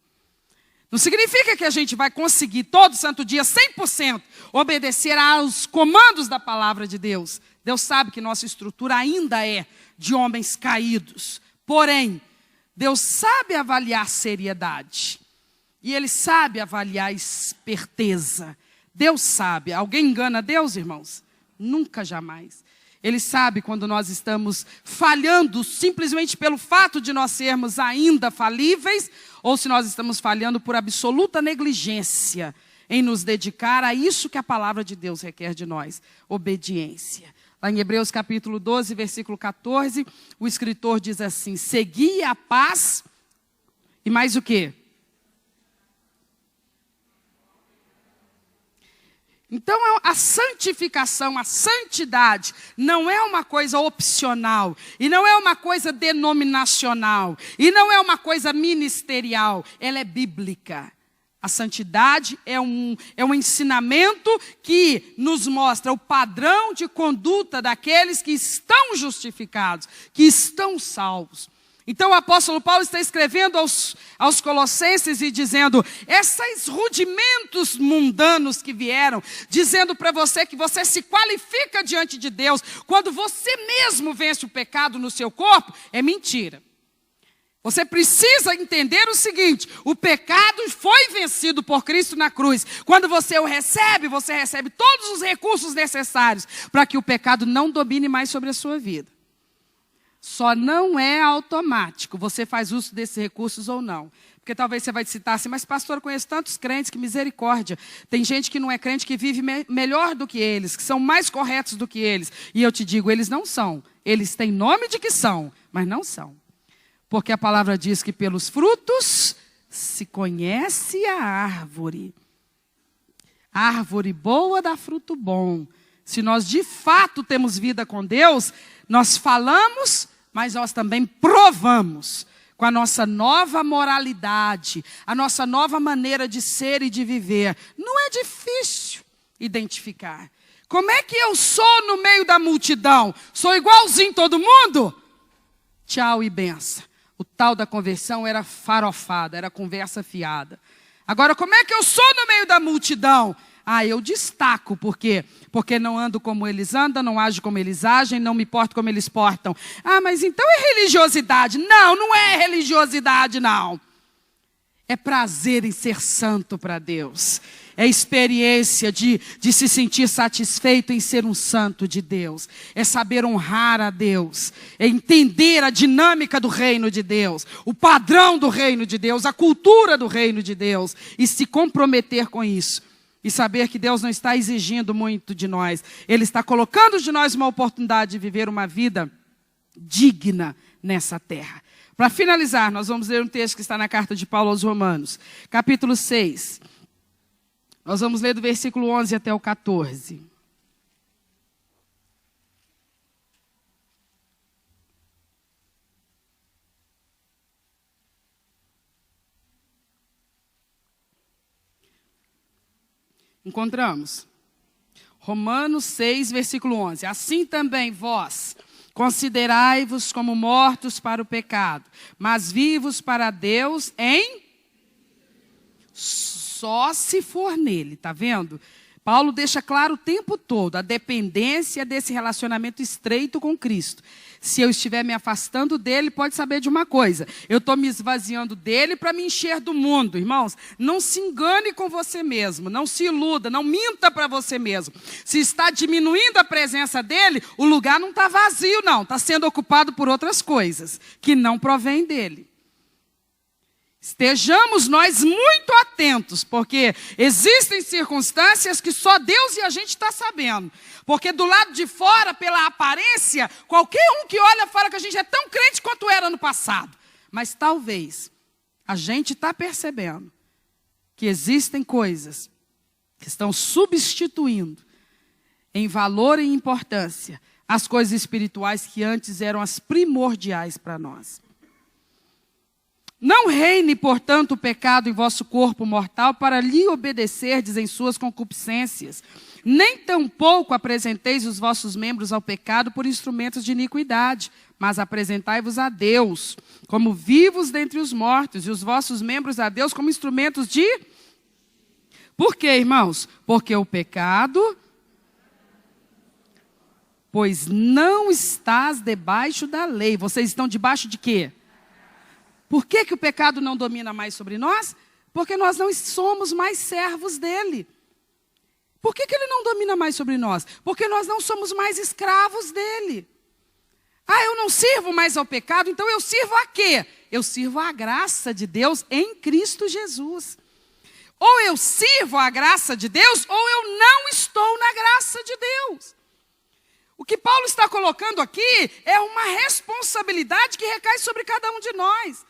Não significa que a gente vai conseguir todo santo dia, 100%, obedecer aos comandos da palavra de Deus. Deus sabe que nossa estrutura ainda é de homens caídos. Porém, Deus sabe avaliar seriedade. E Ele sabe avaliar esperteza. Deus sabe. Alguém engana Deus, irmãos? Nunca, jamais. Ele sabe quando nós estamos falhando simplesmente pelo fato de nós sermos ainda falíveis, ou se nós estamos falhando por absoluta negligência em nos dedicar a isso que a palavra de Deus requer de nós, obediência. Lá em Hebreus capítulo 12, versículo 14, o escritor diz assim: segui a paz e mais o quê? Então, a santificação, a santidade, não é uma coisa opcional, e não é uma coisa denominacional, e não é uma coisa ministerial, ela é bíblica. A santidade é um ensinamento que nos mostra o padrão de conduta daqueles que estão justificados, que estão salvos. Então o apóstolo Paulo está escrevendo aos Colossenses e dizendo, esses rudimentos mundanos que vieram, dizendo para você que você se qualifica diante de Deus, quando você mesmo vence o pecado no seu corpo, é mentira. Você precisa entender o seguinte, o pecado foi vencido por Cristo na cruz. Quando você recebe todos os recursos necessários para que o pecado não domine mais sobre a sua vida. Só não é automático, você faz uso desses recursos ou não. Porque talvez você vai citar assim, mas pastor, eu conheço tantos crentes, que misericórdia. Tem gente que não é crente, que vive melhor do que eles, que são mais corretos do que eles. E eu te digo, eles não são. Eles têm nome de que são, mas não são. Porque a palavra diz que pelos frutos se conhece a árvore. A árvore boa dá fruto bom. Se nós de fato temos vida com Deus, nós falamos, mas nós também provamos com a nossa nova moralidade, a nossa nova maneira de ser e de viver. Não é difícil identificar. Como é que eu sou no meio da multidão? Sou igualzinho todo mundo? Tchau e benção. O tal da conversão era farofada, era conversa fiada. Agora, como é que eu sou no meio da multidão? Eu destaco, por quê? Porque não ando como eles andam, não ajo como eles agem, não me porto como eles portam. Mas então é religiosidade. Não, não é religiosidade, não. É prazer em ser santo para Deus. É experiência de se sentir satisfeito em ser um santo de Deus. É saber honrar a Deus. É entender a dinâmica do reino de Deus. O padrão do reino de Deus. A cultura do reino de Deus. E se comprometer com isso. E saber que Deus não está exigindo muito de nós. Ele está colocando de nós uma oportunidade de viver uma vida digna nessa terra. Para finalizar, nós vamos ler um texto que está na carta de Paulo aos Romanos. Capítulo 6. Nós vamos ler do versículo 11 até o 14. Encontramos? Romanos 6, versículo 11. Assim também vós, considerai-vos como mortos para o pecado, mas vivos para Deus em... Só se for nele, tá vendo? Paulo deixa claro o tempo todo a dependência desse relacionamento estreito com Cristo. Se eu estiver me afastando dele, pode saber de uma coisa. Eu estou me esvaziando dele para me encher do mundo. Irmãos, não se engane com você mesmo. Não se iluda, não minta para você mesmo. Se está diminuindo a presença dele, o lugar não está vazio, não. Está sendo ocupado por outras coisas que não provém dele. Estejamos nós muito atentos, porque existem circunstâncias que só Deus e a gente está sabendo. Porque do lado de fora, pela aparência, qualquer um que olha fala que a gente é tão crente quanto era no passado. Mas talvez a gente está percebendo que existem coisas que estão substituindo em valor e importância as coisas espirituais que antes eram as primordiais para nós. Não reine, portanto, o pecado em vosso corpo mortal para lhe obedecerdes em suas concupiscências. Nem tampouco apresenteis os vossos membros ao pecado por instrumentos de iniquidade, mas apresentai-vos a Deus como vivos dentre os mortos, e os vossos membros a Deus como instrumentos de... Por quê, irmãos? Porque o pecado... Pois não estás debaixo da lei. Vocês estão debaixo de quê? Por que o pecado não domina mais sobre nós? Porque nós não somos mais servos dele. Por que ele não domina mais sobre nós? Porque nós não somos mais escravos dele. Ah, eu não sirvo mais ao pecado, então eu sirvo a quê? Eu sirvo à graça de Deus em Cristo Jesus. Ou eu sirvo à graça de Deus, ou eu não estou na graça de Deus. O que Paulo está colocando aqui é uma responsabilidade que recai sobre cada um de nós.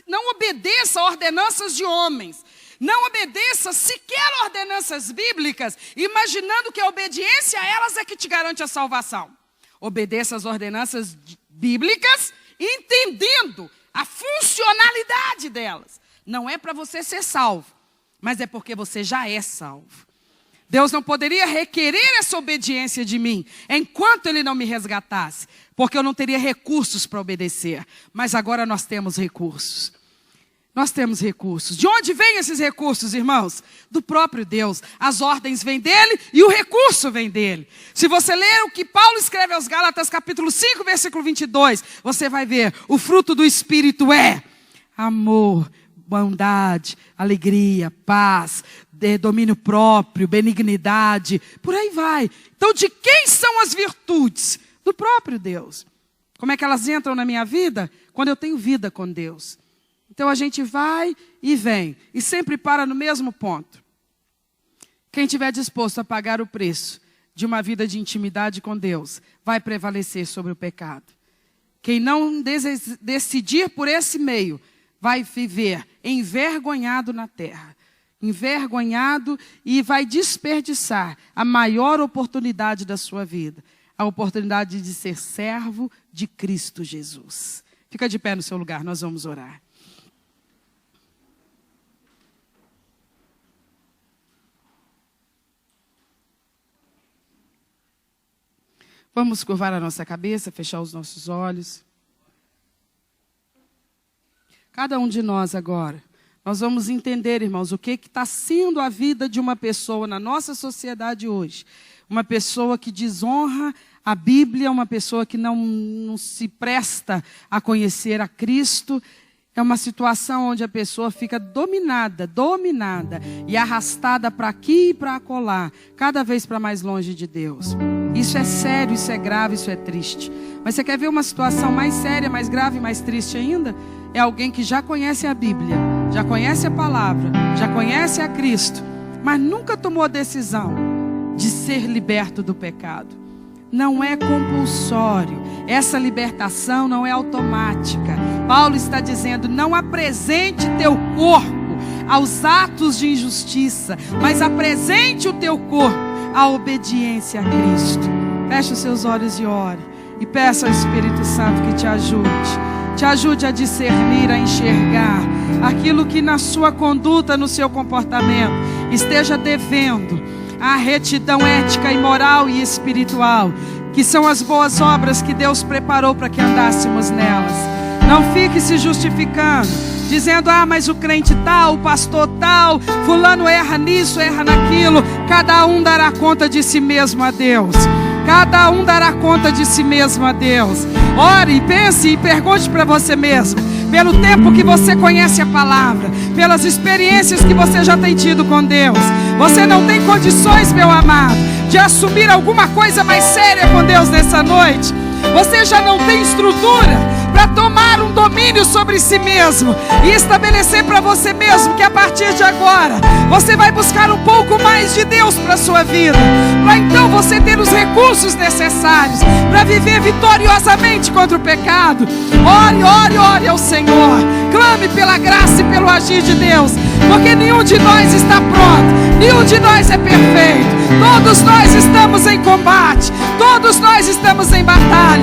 Não obedeça a ordenanças de homens. Não obedeça sequer ordenanças bíblicas, imaginando que a obediência a elas é que te garante a salvação. Obedeça às ordenanças bíblicas, entendendo a funcionalidade delas. Não é para você ser salvo, mas é porque você já é salvo. Deus não poderia requerer essa obediência de mim, enquanto Ele não me resgatasse, porque eu não teria recursos para obedecer. Mas agora nós temos recursos. Nós temos recursos. De onde vêm esses recursos, irmãos? Do próprio Deus. As ordens vêm dele e o recurso vem dele. Se você ler o que Paulo escreve aos Gálatas, capítulo 5, versículo 22, você vai ver, o fruto do Espírito é amor, bondade, alegria, paz, domínio próprio, benignidade, por aí vai. Então, de quem são as virtudes? Do próprio Deus. Como é que elas entram na minha vida? Quando eu tenho vida com Deus. Então, a gente vai e vem, e sempre para no mesmo ponto. Quem estiver disposto a pagar o preço de uma vida de intimidade com Deus, vai prevalecer sobre o pecado. Quem não decidir por esse meio, vai viver envergonhado na terra. Envergonhado e vai desperdiçar a maior oportunidade da sua vida. A oportunidade de ser servo de Cristo Jesus. Fica de pé no seu lugar, nós vamos orar. Vamos curvar a nossa cabeça, fechar os nossos olhos. Cada um de nós agora, nós vamos entender, irmãos, o que está sendo a vida de uma pessoa na nossa sociedade hoje. Uma pessoa que desonra a Bíblia, uma pessoa que não se presta a conhecer a Cristo. É uma situação onde a pessoa fica dominada e arrastada para aqui e para acolá, cada vez para mais longe de Deus. Isso é sério, isso é grave, isso é triste. Mas você quer ver uma situação mais séria, mais grave, mais triste ainda? É alguém que já conhece a Bíblia, já conhece a palavra, já conhece a Cristo, mas nunca tomou a decisão de ser liberto do pecado. Não é compulsório, essa libertação não é automática. Paulo está dizendo, não apresente teu corpo aos atos de injustiça, mas apresente o teu corpo à obediência a Cristo. Feche os seus olhos e ore, e peça ao Espírito Santo que te ajude a discernir, a enxergar aquilo que na sua conduta, no seu comportamento, esteja devendo a retidão ética e moral e espiritual, que são as boas obras que Deus preparou para que andássemos nelas. Não fique se justificando, dizendo, mas o crente tal, o pastor tal, fulano erra nisso, erra naquilo. Cada um dará conta de si mesmo a Deus. Cada um dará conta de si mesmo a Deus. Ore, pense e pergunte para você mesmo, pelo tempo que você conhece a palavra, pelas experiências que você já tem tido com Deus, você não tem condições, meu amado, de assumir alguma coisa mais séria com Deus nessa noite? Você já não tem estrutura para tomar um domínio sobre si mesmo e estabelecer para você mesmo que a partir de agora você vai buscar um pouco mais de Deus para a sua vida, para então você ter os recursos necessários para viver vitoriosamente contra o pecado? Ore ao Senhor, clame pela graça e pelo agir de Deus, porque nenhum de nós está pronto, nenhum de nós é perfeito, todos nós estamos em combate, todos nós estamos em batalha.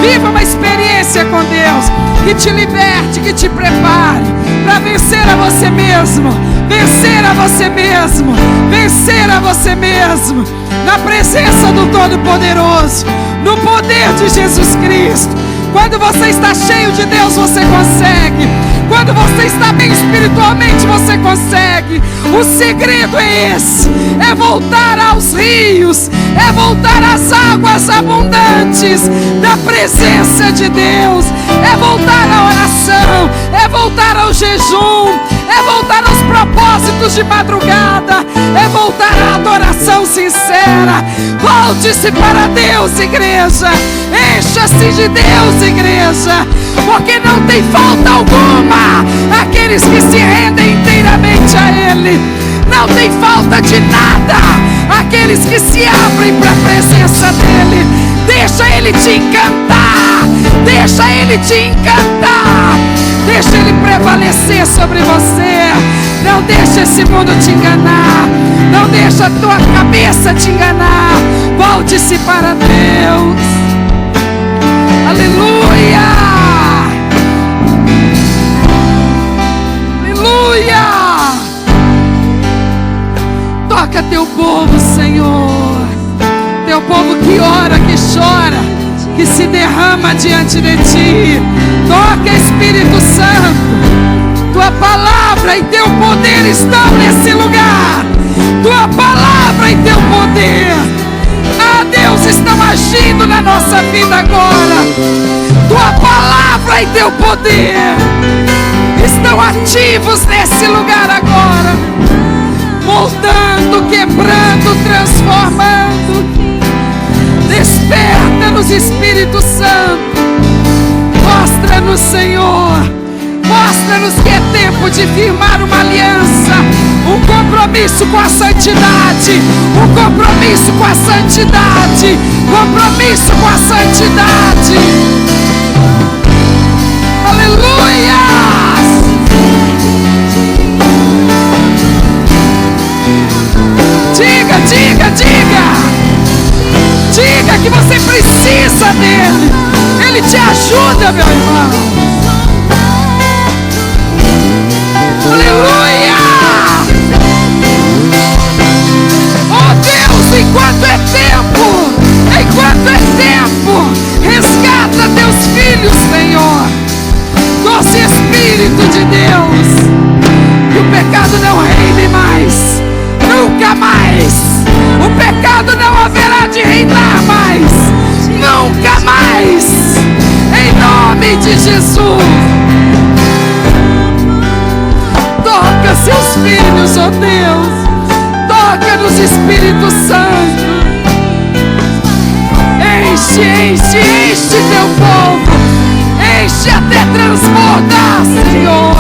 Viva uma experiência com Deus, que te liberte, que te prepare para vencer a você mesmo, vencer a você mesmo, vencer a você mesmo, na presença do Todo-Poderoso, no poder de Jesus Cristo. Quando você está cheio de Deus, você consegue. Quando você está bem espiritualmente, você consegue. O segredo é esse: é voltar aos rios, é voltar às águas abundantes da presença de Deus, é voltar à oração, é voltar ao jejum, é voltar aos propósitos de madrugada, é voltar à adoração sincera. Volte-se para Deus, igreja. Encha-se de Deus, igreja, porque não tem falta alguma aqueles que se rendem inteiramente a Ele. Não tem falta de nada aqueles que se abrem para a presença dEle. Deixa Ele te encantar, deixa Ele te encantar, deixa Ele prevalecer sobre você. Não deixa esse mundo te enganar, não deixa a tua cabeça te enganar. Volte-se para Deus. Aleluia! Aleluia! Toca teu povo, Senhor. Teu povo que ora, que chora, que se derrama diante de Ti. Toca, Espírito Santo. Tua palavra e Teu poder estão nesse lugar. Tua palavra e Teu poder, Deus, estão agindo na nossa vida agora. Tua palavra e Teu poder estão ativos nesse lugar agora, moldando, quebrando, transformando. Desperta-nos, Espírito Santo. Mostra-nos, Senhor. Mostra-nos que é tempo de firmar uma aliança, um compromisso com a santidade, um compromisso com a santidade, compromisso com a santidade. Aleluia! Diga, diga, diga. Diga que você precisa dele. Ele te ajuda, meu irmão. Aleluia! Oh Deus, enquanto é tempo, resgata teus filhos, Senhor. Doce Espírito de Deus, que o pecado não reine mais, nunca mais. O pecado não haverá de reinar mais, nunca mais. Em nome de Jesus. Toca seus filhos, ó Deus. Toca-nos, Espírito Santo. Enche, enche, enche teu povo. Enche até transbordar, Senhor.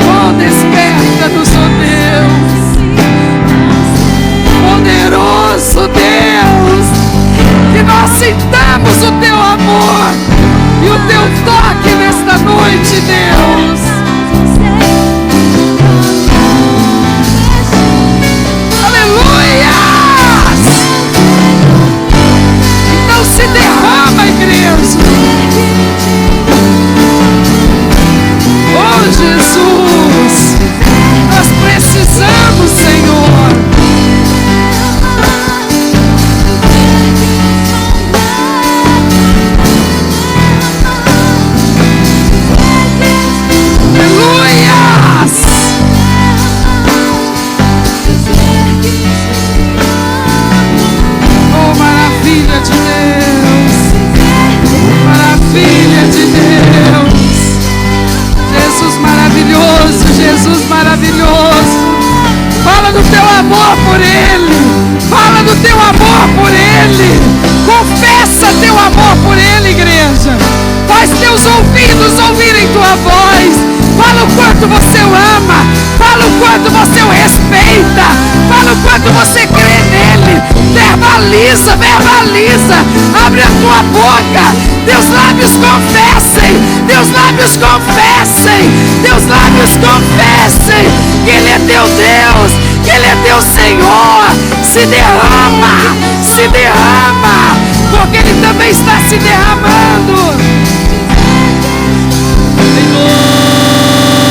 Oh, desperta-nos, ó Deus. Poderoso Deus, que nós sintamos o teu amor e o teu toque nesta noite, Deus. Aleluia! Então se derrama, igreja. Oh, Jesus, nós precisamos, Senhor. Jesus maravilhoso, fala do teu amor por Ele, fala do teu amor por Ele, confessa teu amor por Ele, igreja. Faz teus ouvidos ouvirem tua voz, fala o quanto você o ama, fala o quanto você o respeita, fala o quanto você crê nele, verbaliza, verbaliza, abre a tua boca, teus lábios confessem, teus lábios confessem, teus lábios confessem que Ele é teu Deus, que Ele é teu Senhor. Se derrama, porque Ele também está se derramando.